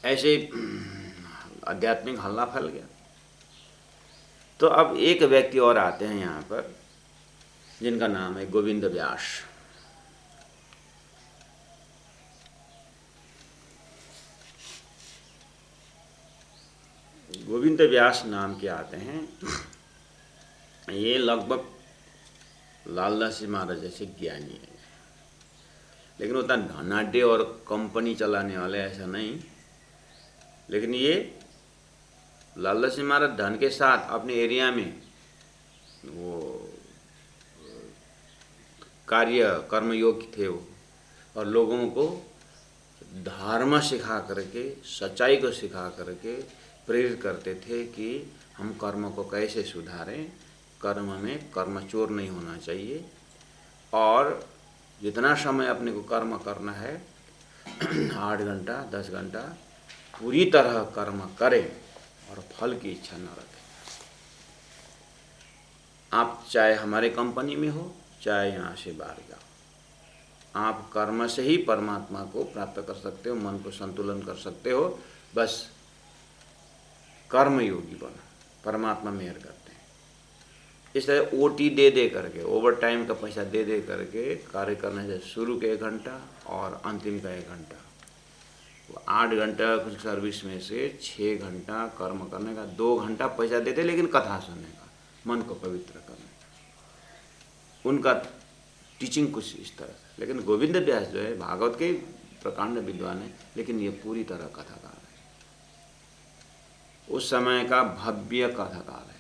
ऐसे आध्यात्मिक हल्ला फैल गया। तो अब एक व्यक्ति और आते हैं यहाँ पर जिनका नाम है गोविंद व्यास। गोविंद व्यास नाम के आते हैं। ये लगभग लालदास जी महाराज जैसे ज्ञानी है, लेकिन उतना धनाढ़ और कंपनी चलाने वाले ऐसा नहीं। लेकिन ये लालदास जी महाराज धन के साथ अपने एरिया में वो कार्य कर्मयोग थे वो, और लोगों को धर्म सिखा करके, सच्चाई को सिखा करके प्रेरित करते थे कि हम कर्म को कैसे सुधारें, कर्म में कर्मचोर नहीं होना चाहिए, और जितना समय अपने को कर्म करना है 8 घंटा 10 घंटा पूरी तरह कर्म करें और फल की इच्छा न रखें। आप चाहे हमारे कंपनी में हो, चाहे यहाँ से बाहर जाओ, आप कर्म से ही परमात्मा को प्राप्त कर सकते हो, मन को संतुलन कर सकते हो। बस कर्म योगी बनो, परमात्मा मेहर करते हैं। इस तरह ओटी दे करके, ओवर टाइम का पैसा दे करके कार्य करने से शुरू के 1 घंटा और अंतिम का 1 घंटा, 8 घंटा कुछ सर्विस में से 6 घंटा कर्म करने का, 2 घंटा पैसा देते लेकिन कथा सुनने का, मन को पवित्र करने का। उनका टीचिंग कुछ इस तरह से। लेकिन गोविंद व्यास जो है भागवत के प्रकांड विद्वान है, लेकिन ये पूरी तरह कथाकार है। उस समय का भव्य कथाकार है,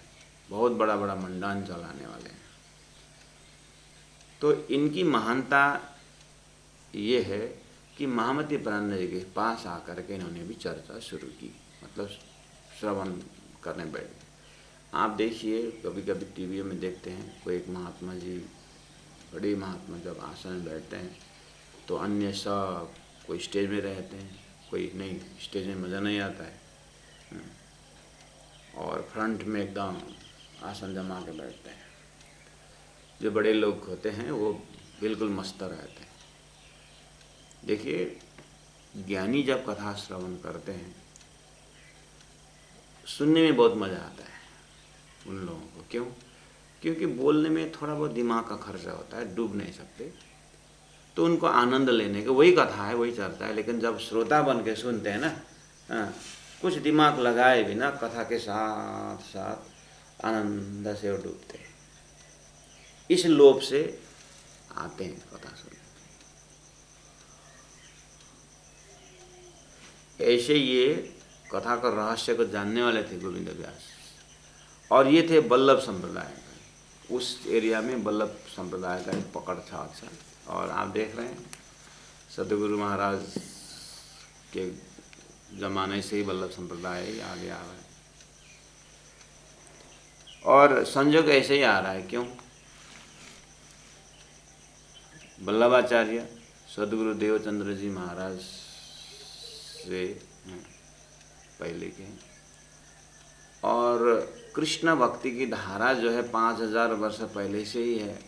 बहुत बड़ा बड़ा मंडान चलाने वाले हैं। तो इनकी महानता ये है कि महामती प्राण जी के पास आकर के इन्होंने भी चर्चा शुरू की, मतलब श्रवण करने बैठ गए। आप देखिए कभी कभी टीवी में देखते हैं कोई एक महात्मा जी, बड़े महात्मा जब आसन में बैठते हैं तो अन्य सब कोई स्टेज में रहते हैं, कोई नहीं, स्टेज में मज़ा नहीं आता है, और फ्रंट में एकदम आसन जमा के बैठते हैं। जो बड़े लोग होते हैं वो बिल्कुल मस्त रहते हैं। देखिए ज्ञानी जब कथा श्रवण करते हैं सुनने में बहुत मज़ा आता है उन लोगों को। क्यों? क्योंकि बोलने में थोड़ा बहुत दिमाग का खर्चा होता है, डूब नहीं सकते, तो उनको आनंद लेने के वही कथा है, वही चलता है। लेकिन जब श्रोता बन के सुनते हैं ना, कुछ दिमाग लगाए बिना कथा के साथ साथ आनंद से डूबते हैं, इस लोभ से आते हैं कथा सुनने। ऐसे ये कथा का रहस्य को जानने वाले थे गोविंद व्यास, और ये थे वल्लभ संप्रदाय का। उस एरिया में वल्लभ संप्रदाय का एक पकड़ था अच्छा। और आप देख रहे हैं सतगुरु महाराज के ज़माने से ही वल्लभ संप्रदाय आगे आ रहा है, और संयोग ऐसे ही आ रहा है। क्यों? वल्लभाचार्य सदगुरु देवचंद्र जी महाराज से पहले के, और कृष्ण भक्ति की धारा जो है 5000 वर्ष पहले से ही है।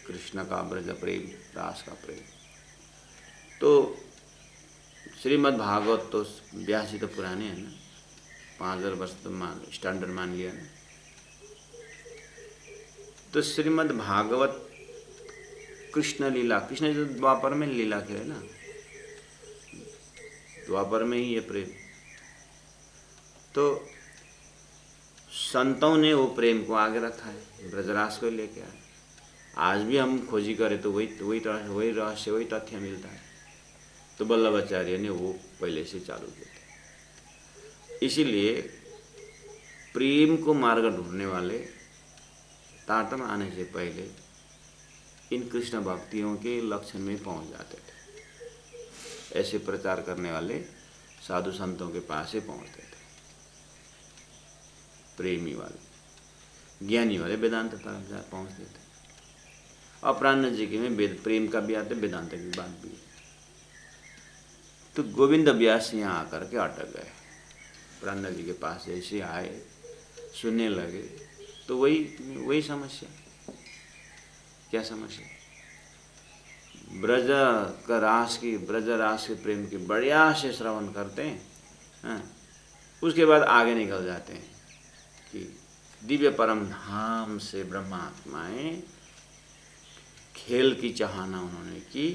कृष्ण का ब्रज प्रेम, रास का प्रेम। तो श्रीमद् भागवत तो व्यास जी तो पुराने हैं ना, 5000 वर्ष तो स्टैंडर्ड मान लिया ना। तो श्रीमद् भागवत कृष्ण लीला, कृष्ण जो द्वापर में लीला खेले ना, द्वापर में ही ये प्रेम। तो संतों ने वो प्रेम को आगे रखा है, ब्रजरास को लेके आए। आज भी हम खोजी करें तो वही रहस्य, वही तथ्य मिलता है। तो वल्लभाचार्य ने वो पहले से चालू किया था। इसीलिए प्रेम को मार्ग ढूंढने वाले तारतम्य आने से पहले इन कृष्ण भक्तियों के लक्षण में पहुंच जाते थे। ऐसे प्रचार करने वाले साधु संतों के पास से पहुंचते थे। प्रेमी वाले, ज्ञानी वाले वेदांत तक पहुंचते थे। और प्राण जी के में प्रेम का भी आता है, वेदांत की बात भी है। तो गोविंद व्यास यहाँ आकर के अटक गए। प्राण जी के पास जैसे आए, सुनने लगे, तो वही समस्या। क्या समस्या? ब्रज रास के प्रेम की बढ़िया से श्रवण करते हैं, उसके बाद आगे निकल जाते हैं कि दिव्य परम धाम से ब्रह्मात्माएं खेल की चाहना उन्होंने की,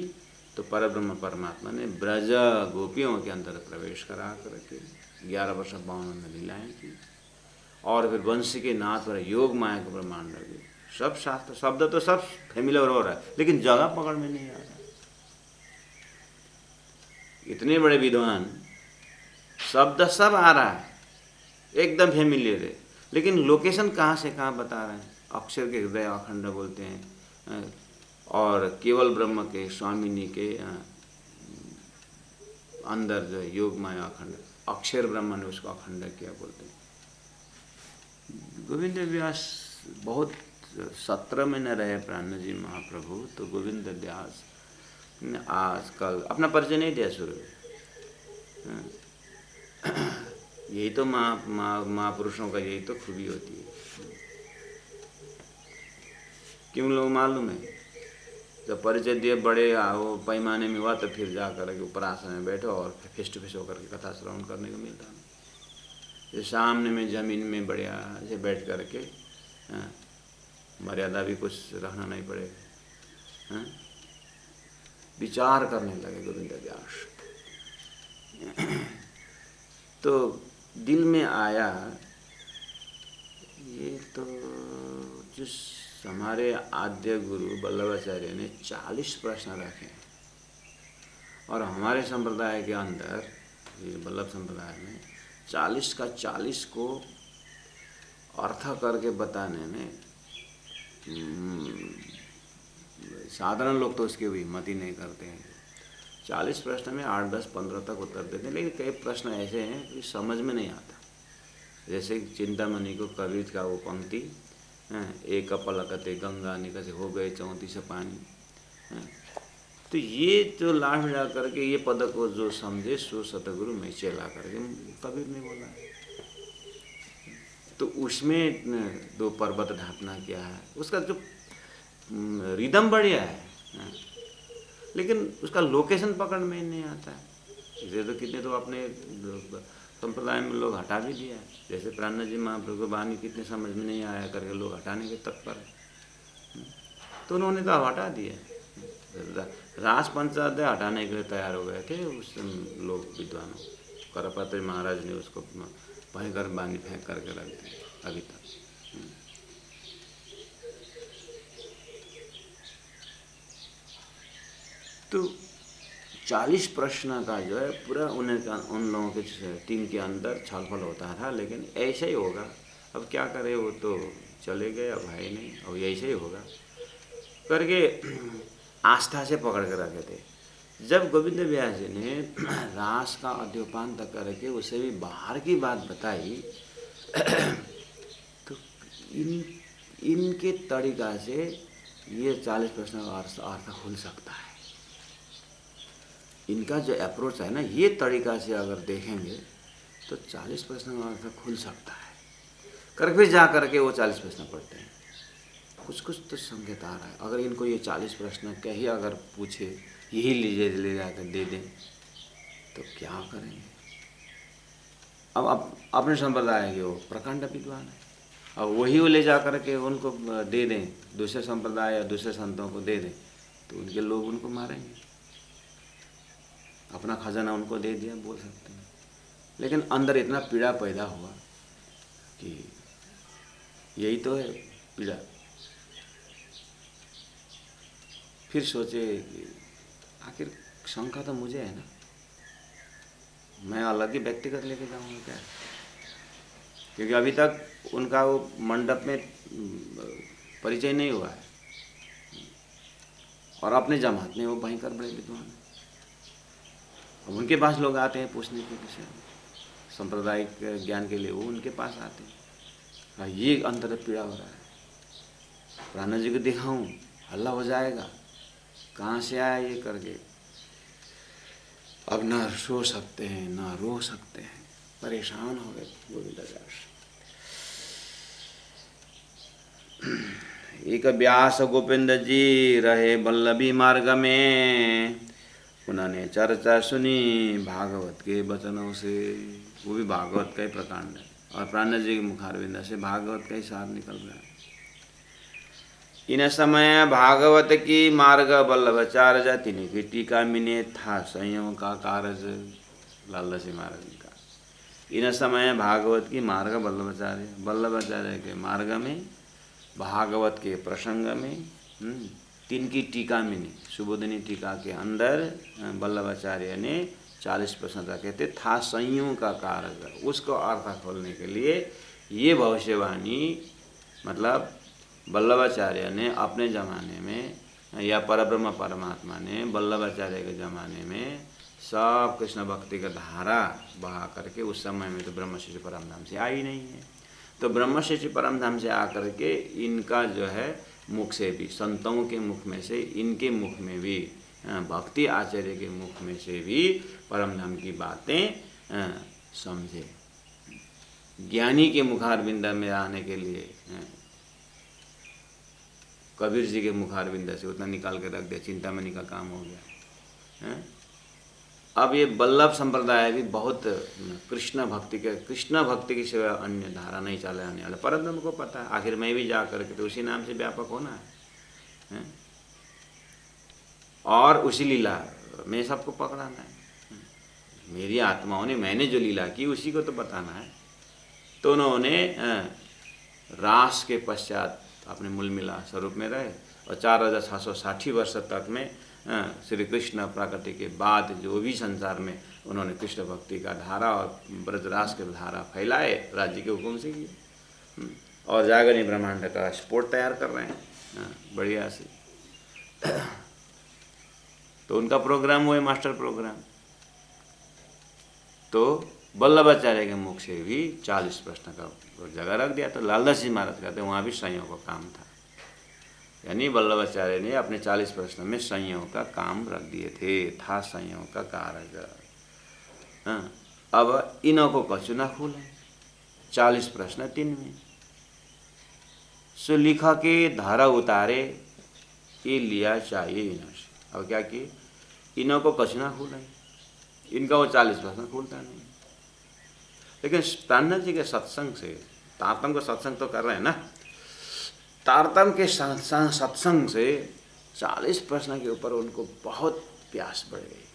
तो परब्रह्म परमात्मा ने ब्रज गोपियों के अंदर प्रवेश करा करके 11 वर्ष 52 लीलाएं की, और फिर वंशी के नाथ और योग माया को ब्रह्मांड लगे। सब शास्त्र शब्द तो सब फैमिलियर हो रहा है, लेकिन जगह पकड़ में नहीं आ रहा। इतने बड़े विद्वान, शब्द सब आ रहा है, एकदम फैमिलियर है, लेकिन लोकेशन कहाँ से कहाँ बता रहे हैं। अक्षर के हृदय अखंड बोलते हैं, और केवल ब्रह्म के स्वामिनी के अंदर जो है योग माया अखंड, अक्षर ब्रह्म ने उसको अखंड किया बोलते हैं। गोविंद व्यास बहुत सत्र में न रहे प्राण जी महाप्रभु, तो गोविंद व्यास आजकल अपना परिचय नहीं दिया शुरू। यही तो महापुरुषों का यही तो खूबी होती है। क्यों लोग मालूम है, जब परिचय दिए बड़े वो पैमाने में हुआ, तो फिर जा कर के ऊपर आसन में बैठो और फेस टू फेस होकर के कथा श्रवण करने को मिलता है। ये सामने में जमीन में बढ़िया से बैठ करके मर्यादा भी कुछ रहना नहीं पड़ेगा। विचार करने लगे गोविंद व्यास। तो दिल में आया, ये तो जिस हमारे आद्य गुरु वल्लभाचार्य ने 40 प्रश्न रखे हैं, और हमारे संप्रदाय के अंदर, ये वल्लभ संप्रदाय में 40 का 40 को अर्थ करके बताने में साधारण लोग तो उसकी भी हिम्मत ही नहीं करते हैं। 40 प्रश्न में 8, 10, 15 तक उत्तर देते हैं, लेकिन कई प्रश्न ऐसे हैं कि समझ में नहीं आता। जैसे चिंतामणि को कबीर का वो पंक्ति, एक पलकते गंगा निकसे हो गए 34 पानी। तो ये जो लाभ मिला करके ये पद को जो समझे सो सतगुरु में चला करके कबीर ने बोला। तो उसमें 2 पर्वत ढापना क्या है, उसका जो रिदम बढ़िया है, लेकिन उसका लोकेशन पकड़ में नहीं आता है। इसे तो कितने तो अपने संप्रदाय में लोग हटा भी दिया है। जैसे प्राणनाथ जी महाप्रभु को वाणी कितने समझ में नहीं आया करके लोग हटाने के तत्पर है, तो उन्होंने तो हटा दिया। रास पंचाध्याय हटाने के लिए तैयार हो गए थे उस लोग विद्वानों। करपत्री महाराज ने उसको भयंकर वाणी फेंक करके रख दी अभी तक। तो 40 प्रश्न का जो है पूरा उन लोगों के टीम के अंदर छलफल होता था, लेकिन ऐसा ही होगा। अब क्या करे, वो तो चले गए, अब है नहीं, अब ऐसा ही होगा करके आस्था से पकड़ के रखे थे। जब गोविंद व्यास जी ने रास का अध्योपांत करके उसे भी बाहर की बात बताई, तो इनके तरीका से ये 40 प्रश्न का अर्थ खुल सकता है। इनका जो अप्रोच है ना, ये तरीका से अगर देखेंगे तो 40 प्रश्न का अर्थ खुल सकता है कर फिर जा करके वो 40 प्रश्न पढ़ते हैं। कुछ कुछ तो संकेत आ रहा है। अगर इनको ये 40 प्रश्न कहीं अगर पूछे यही लीजिए ले जाकर दे दें तो क्या करेंगे। अब अपने संप्रदाय के वो प्रकांड विद्वान है, अब वही वो ले जा करके उनको दे दें, दूसरे संप्रदाय या दूसरे संतों को दे दें तो उनके लोग उनको मारेंगे। अपना खजाना उनको दे दिया बोल सकते हैं, लेकिन अंदर इतना पीड़ा पैदा हुआ कि यही तो है पीड़ा। फिर सोचे कि आखिर शंका तो मुझे है ना, मैं अलग ही व्यक्तिगत लेके जाऊँगा क्या, क्योंकि अभी तक उनका वो मंडप में परिचय नहीं हुआ है और अपने जमात में वो भयंकर बड़े विद्वान हैं। अब उनके पास लोग आते हैं पूछने के विषय में, सांप्रदायिक ज्ञान के लिए वो उनके पास आते हैं। ये अंतर पीड़ा हो रहा है। प्राणनाथ जी को दिखाऊं हल्ला हो जाएगा, कहाँ से आया ये करके। अब ना सो सकते हैं ना रो सकते हैं, परेशान हो गए गोविंद व्यास। एक व्यास गोविंद जी रहे बल्लभी मार्ग में, उन्होंने चर्चा सुनी भागवत के वचनों से। वो भी भागवत का ही प्रकांड है और प्राणनाथ जी के मुखारविंद से भागवत का ही सार निकल रहा है। इन समय भागवत की मार्ग बल्लभाचार्य तिन्हीं की टीका मिने था संयम का कारज। लाला जी महाराज का इन समय भागवत की मार्ग बल्लभाचार्य के मार्ग में, भागवत के प्रसंग में तिनकी टीका मिनी सुबोधनी टीका के अंदर बल्लभाचार्य ने 40 प्रश्न रखे थे। था संयम का कारज, उसको अर्थ खोलने के लिए ये भविष्यवाणी, मतलब बल्लभाचार्य ने अपने ज़माने में या परब्रह्म परमात्मा ने बल्लभाचार्य के ज़माने में सब कृष्ण भक्ति का धारा बहा करके, उस समय में तो ब्रह्मशिष्य परमधाम से आई नहीं है, तो ब्रह्मशिष्य परमधाम से आकर के इनका जो है मुख से भी, संतों के मुख में से, इनके मुख में भी, भक्ति आचार्य के मुख में से भी परमधाम की बातें समझे। ज्ञानी के मुखारविंद में आने के लिए कबीर जी के मुखारविंद से उतना निकाल के रख दिया, चिंतामणि का काम हो गया। अब ये बल्लभ संप्रदाय भी बहुत कृष्ण भक्ति के सिवा अन्य धारा नहीं चलाने वाला। परंतु को पता है आखिर मैं भी जा करके तो उसी नाम से व्यापक होना है और उसी लीला में सबको पकड़ाना है। मेरी आत्माओं ने, मैंने जो लीला की उसी को तो बताना है। तो उन्होंने रास के पश्चात अपने मूल मिला स्वरूप में रहे और 4660 वर्ष तक में श्री कृष्ण प्रकृति के बाद जो भी संसार में उन्होंने कृष्ण भक्ति का धारा और ब्रजरास के धारा फैलाए, राज्य के हुक्म से किए, और जागरणी ब्रह्मांड का स्पोर्ट तैयार कर रहे हैं बढ़िया से। तो उनका प्रोग्राम वो है मास्टर प्रोग्राम। तो वल्लभाचार्य के मुख से भी 40 प्रश्न का जगह रख दिया। तो लालदास जी महाराज कहते हैं वहाँ भी संयोग का काम था, यानी वल्लभाचार्य ने अपने 40 प्रश्न में संयोग का काम रख दिए थे, था संयोग का कारक। हाँ, अब इनों को कछु न खोले, 40 प्रश्न 3 में। सो लिखा के धारा उतारे, ये लिया चाहिए इनों से। अब क्या किए, इनों को कछु न खोले, इनका वो 40 प्रश्न खोलता नहीं। लेकिन प्राणनाथ जी के सत्संग से, तारतम का सत्संग तो कर रहे हैं ना, तारतम के सत्संग से 40 प्रश्न के ऊपर उनको बहुत प्यास बढ़ गई।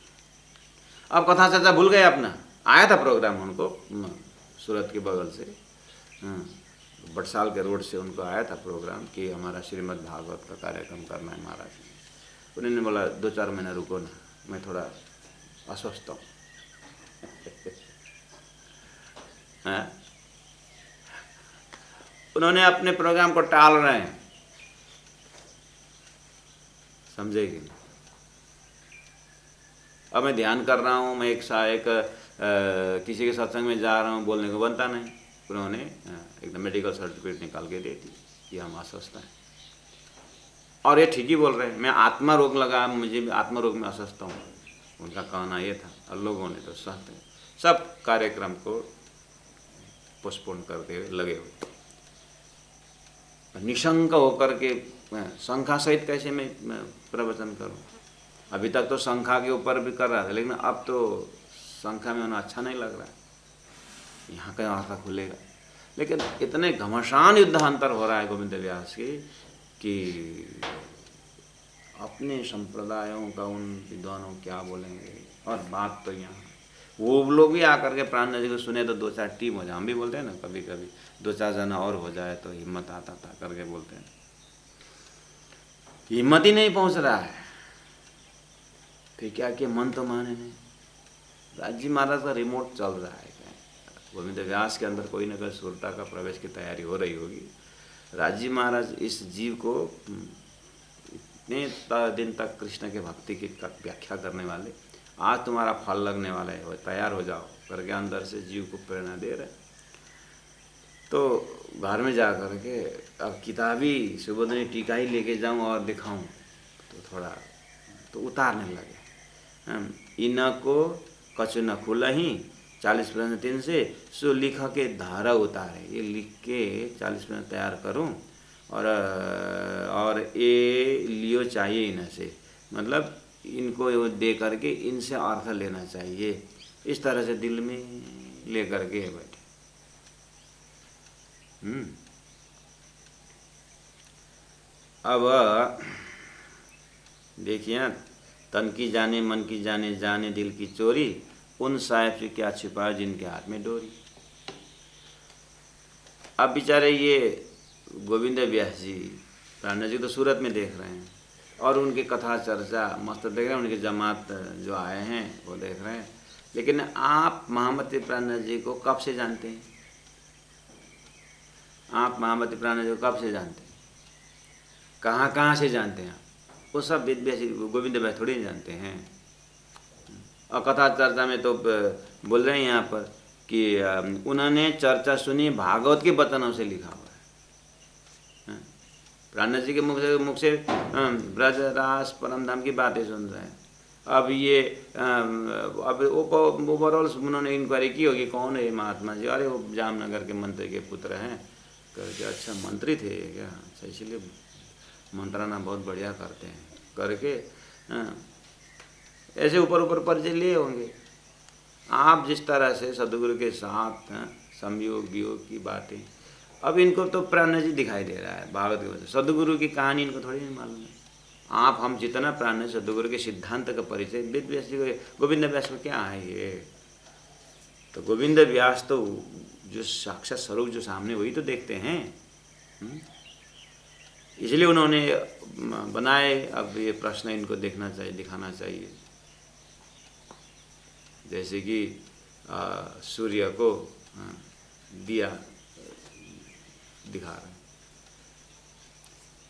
अब कथा चर्चा भूल गए अपना। आया था प्रोग्राम उनको सूरत के बगल से, बटसाल के रोड से उनको आया था प्रोग्राम कि हमारा श्रीमद् भागवत का कार्यक्रम करना है महाराज। उन्होंने बोला 2-4 महीना रुको ना, मैं थोड़ा अस्वस्थ हूँ। उन्होंने अपने प्रोग्राम को टाल रहे हैं, समझेगी नहीं। अब मैं ध्यान कर रहा हूँ, मैं एक किसी के सत्संग में जा रहा हूँ, बोलने को बनता नहीं। उन्होंने एकदम मेडिकल सर्टिफिकेट निकाल के दे दी कि हम अस्वस्थ हैं। और ये ठीक ही बोल रहे हैं, मैं आत्मा रोग लगा, मुझे भी आत्मा रोग में अस्वस्थ हूँ, उनका कहना ये था। और लोगों ने तो सब कार्यक्रम को पोस्टपोन करते हुए लगे हुए। निशंक होकर के शंका सहित कैसे मैं प्रवचन करूं। अभी तक तो शंका के ऊपर भी कर रहा था, लेकिन अब तो शंका में उन्हें अच्छा नहीं लग रहा है, यहाँ का आंखा खुलेगा। लेकिन इतने घमासान युद्धांतर हो रहा है गोविंद व्यास के कि अपने संप्रदायों का उन विद्वानों क्या बोलेंगे। और बात तो यहाँ वो लोग भी आकर के प्राण जी को सुने तो 2-4 टीम हो जाए। हम भी बोलते हैं ना कभी कभी 2-4 जना और हो जाए तो हिम्मत आता था करके बोलते हैं। हिम्मत ही नहीं पहुंच रहा है, फिर क्या कि मन तो माने नहीं। राज्य महाराज का रिमोट चल रहा है क्या, गोविंद व्यास के अंदर कोई न कोई सुरता का प्रवेश की तैयारी हो रही होगी। राज्य महाराज इस जीव को इतने दिन तक कृष्ण के भक्ति की व्याख्या करने वाले, आज तुम्हारा फल लगने वाला है, तैयार हो जाओ करके अंदर से जीव को प्रेरणा दे रहे। तो घर में जा कर के अब किताबी सुबोधनी टीका ही लेके जाऊं और दिखाऊं तो थोड़ा तो उतारने लगे। इनको कछु न खुला ही 40 प्रश्न 3 से सो लिखा के धारा उतारे, ये लिख के 40 प्रश्न तैयार करूं और ये लियो चाहिए इन्हें से, मतलब इनको दे करके इनसे अर्थ लेना चाहिए। इस तरह से दिल में ले करके बैठे। अब देखिए, तन की जाने मन की जाने, जाने दिल की चोरी, उन साहिब से क्या छिपा जिनके हाथ में डोरी। अब बेचारे ये गोविंद व्यास जी, प्राण जी तो सूरत में देख रहे हैं और उनकी कथा चर्चा मस्त देख रहे हैं, उनकी जमात जो आए हैं वो देख रहे हैं। लेकिन आप महामती प्राण जी को कब से जानते हैं? आप महामती प्राण जी को कब से जानते हैं? कहाँ से जानते हैं आप? वो सब गोविंद व्यास थोड़ी नहीं जानते हैं। और कथा चर्चा में तो बोल रहे हैं यहाँ पर कि उन्होंने चर्चा सुनी भागवत के वचनों से लिखा हुआ है। प्राण जी के मुख से ब्रज रास परम धाम की बातें सुन रहे हैं। अब ये अब ओवरऑल उन्होंने इंक्वायरी की होगी कौन है महात्मा जी, अरे वो जामनगर के मंत्री के पुत्र हैं करके। अच्छा मंत्री थे क्या? अच्छा, इसलिए मंत्राना बहुत बढ़िया करते हैं करके ऐसे ऊपर परिचय लिए होंगे। आप जिस तरह से सदगुरु के साथ संयोग वियोग की बातें, अब इनको तो प्राण जी दिखाई दे रहा है भागवत की वजह से। सदगुरु की कहानी इनको थोड़ी नहीं मालूम है। आप हम जितना प्राण सदगुरु के सिद्धांत का परिचय वेद व्यास जी को, गोविंद व्यास को क्या है ये? तो गोविंद व्यास तो जो साक्षात स्वरूप जो सामने वही तो देखते हैं। इसलिए उन्होंने बनाए। अब ये प्रश्न इनको देखना चाहिए, दिखाना चाहिए। जैसे कि सूर्य को दिया दिखा रहे हैं।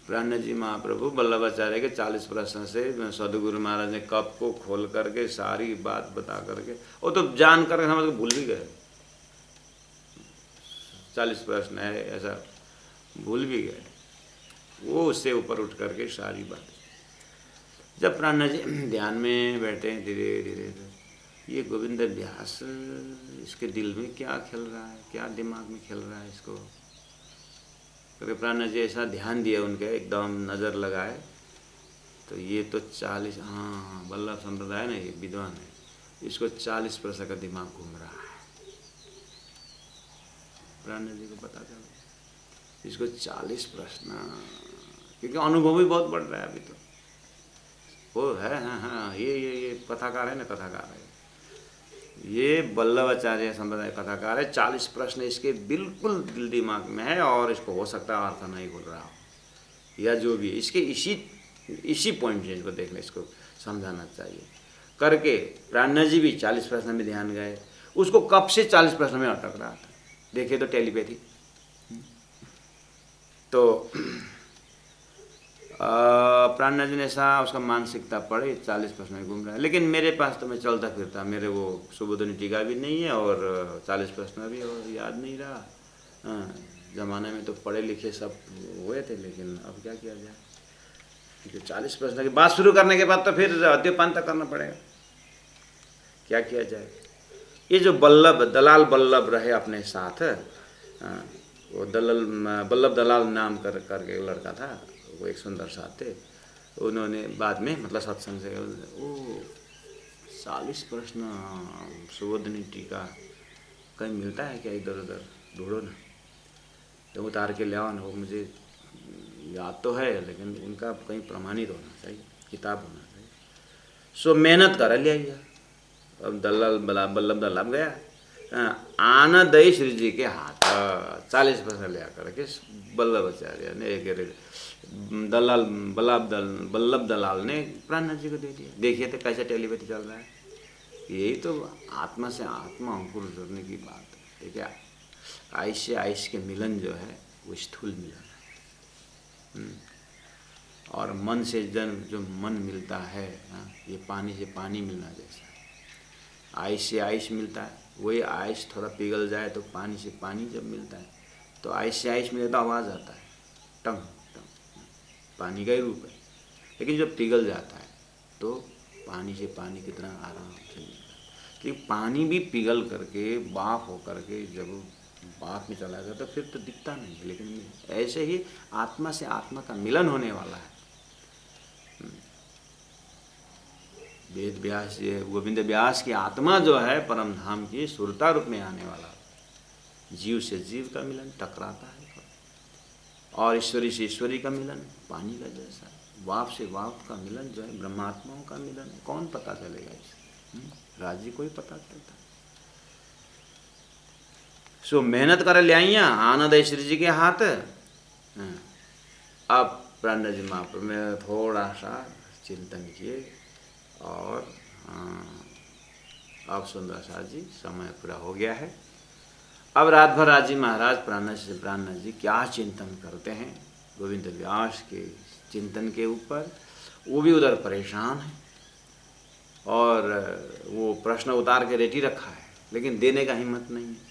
प्राण जी महाप्रभु वल्लभाचार्य के 40 प्रश्न से सदगुरु महाराज ने कप को खोल करके सारी बात बता करके, वो तो जान कर समझ के भूल भी गए। 40 प्रश्न है ऐसा भूल भी गए। वो उससे ऊपर उठ करके सारी बात। जब प्राण जी ध्यान में बैठे धीरे धीरे, ये गोविंद व्यास इसके दिल में क्या खेल रहा है, क्या दिमाग में खेल रहा है इसको। क्योंकि प्राण जी ऐसा ध्यान दिया उनके, एकदम नज़र लगाए तो ये तो 40, हाँ वल्लभ संप्रदाय ना, ये विद्वान है, इसको 40 प्रश्न का दिमाग घूम रहा है। प्राण जी को पता चला इसको 40 प्रश्न, क्योंकि अनुभव भी बहुत बढ़ रहा है अभी तो। वो है हाँ ये कथाकार है ना, कथाकार है ये, वल्लभाचार्य संप्रदाय कथाकार है। 40 प्रश्न इसके बिल्कुल दिल दिमाग में है, और इसको हो सकता है अर्थ नहीं बोल रहा हो या जो भी है, इसके इसी पॉइंट से इसको देखना, इसको समझाना चाहिए करके। प्राण जी भी 40 प्रश्न में ध्यान गए, उसको कब से 40 प्रश्न में अटक रहा था। देखिए तो टेलीपैथी तो प्राण जी ने ऐसा उसका मानसिकता पड़े, 40 प्रश्न में घूम रहा है। लेकिन मेरे पास तो मैं चलता फिरता, मेरे वो सुबोधनी टीका भी नहीं है और 40 प्रश्न भी और याद नहीं रहा। ज़माने में तो पढ़े लिखे सब हुए थे, लेकिन अब क्या किया जाए, क्योंकि 40 प्रश्न की बात शुरू करने के बाद तो फिर अद्यपान तक करना पड़ेगा, क्या किया जाए। ये जो दलाल बल्लभ रहे अपने साथ, वो बल्लभ दलाल नाम करके लड़का था, वो एक सुंदर साथ थे। उन्होंने बाद में मतलब सत्संग से वो 40 प्रश्न सुबोधनी टीका कहीं मिलता है क्या, इधर उधर ढूंढो ना, तो उतार के ले आओ ना। वो मुझे याद तो है, लेकिन उनका कहीं प्रमाणित होना चाहिए, किताब होना चाहिए। सो मेहनत कर लिया। अब दलाल बल्लभ दलाल गया, आनंदयी श्री जी के हाथ 40 प्रश्न ले करके वल्लभाचार्य ने एक दलाल बल्लभ दलाल ने प्राण जी को दे दिया। देखिए तो कैसे टेलीपैथी चल रहा है। यही तो आत्मा से आत्मा अंकुर जुड़ने की बात है। देखिए आयुष से आयुष के मिलन जो है वो स्थूल मिलन है, और मन से जो मन मिलता है, ये पानी से पानी मिलना जैसा है। आयुष से आयुष मिलता है, वही आयुष थोड़ा पिघल जाए तो पानी से पानी जब मिलता है, तो आयुष से आयुष मिले तो आवाज़ आता है, टंग टंग, पानी का ही रूप है। लेकिन जब पिघल जाता है तो पानी से पानी कितना आराम से मिलता है। कि पानी भी पिघल करके बाफ हो करके जब बाफ में चला जाता तो फिर तो दिखता नहीं है, लेकिन ऐसे ही आत्मा से आत्मा का मिलन होने वाला है। वेद व्यास, गोविंद व्यास की आत्मा जो है परम धाम की सुरता रूप में आने वाला, जीव से जीव का मिलन टकराता है, और ईश्वरी से ईश्वरी का मिलन पानी का जैसा, वाप से वाप का मिलन जो है ब्रह्मात्माओं का मिलन। कौन पता चलेगा इसे, राजी कोई पता चलता। सो मेहनत कर ले आइया आनंद श्री जी के हाथ। अब प्राण जी महाप्रभु में थोड़ा सा चिंतन किए, और अब सुंदर सा जी समय पूरा हो गया है। अब रात भर राजी महाराज प्राण जी क्या चिंतन करते हैं गोविंद व्यास के चिंतन के ऊपर। वो भी उधर परेशान है, और वो प्रश्न उतार के रेडी रखा है, लेकिन देने का हिम्मत नहीं है।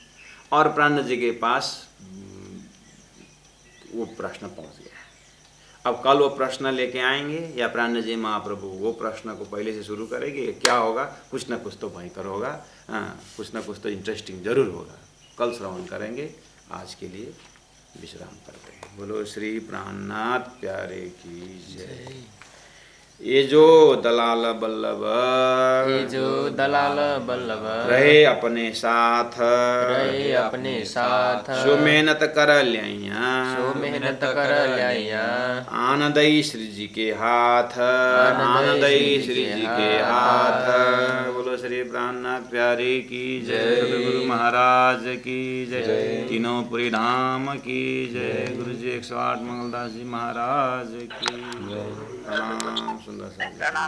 और प्राण जी के पास वो प्रश्न पहुंच गया है। अब कल वो प्रश्न लेके आएंगे, या प्राण जी महाप्रभु वो प्रश्न को पहले से शुरू करेंगे। क्या होगा, कुछ ना कुछ तो भयंकर होगा, कुछ ना कुछ तो इंटरेस्टिंग जरूर होगा। कल श्रवण करेंगे। आज के लिए विश्राम करते हैं। बोलो श्री प्राणनाथ प्यारे की जय। ये जो दलाल बल्लभ, ये जो दलाल बल्लभ, रहे अपने साथ, रहे अपने साथ, सो मेहनत कर ल्याइया, सो मेहनत कर ल्याइया, आनंदई श्री जी के हाथ, आनंदई श्री जी के हाथ। बोलो श्री प्राणनाथ प्यारे की जय, सदगुरु महाराज की जय, तीनों पुरी धाम की जय, गुरु जी 108 मंगलदास जी महाराज की जय। प्रणाम सुंदर सा।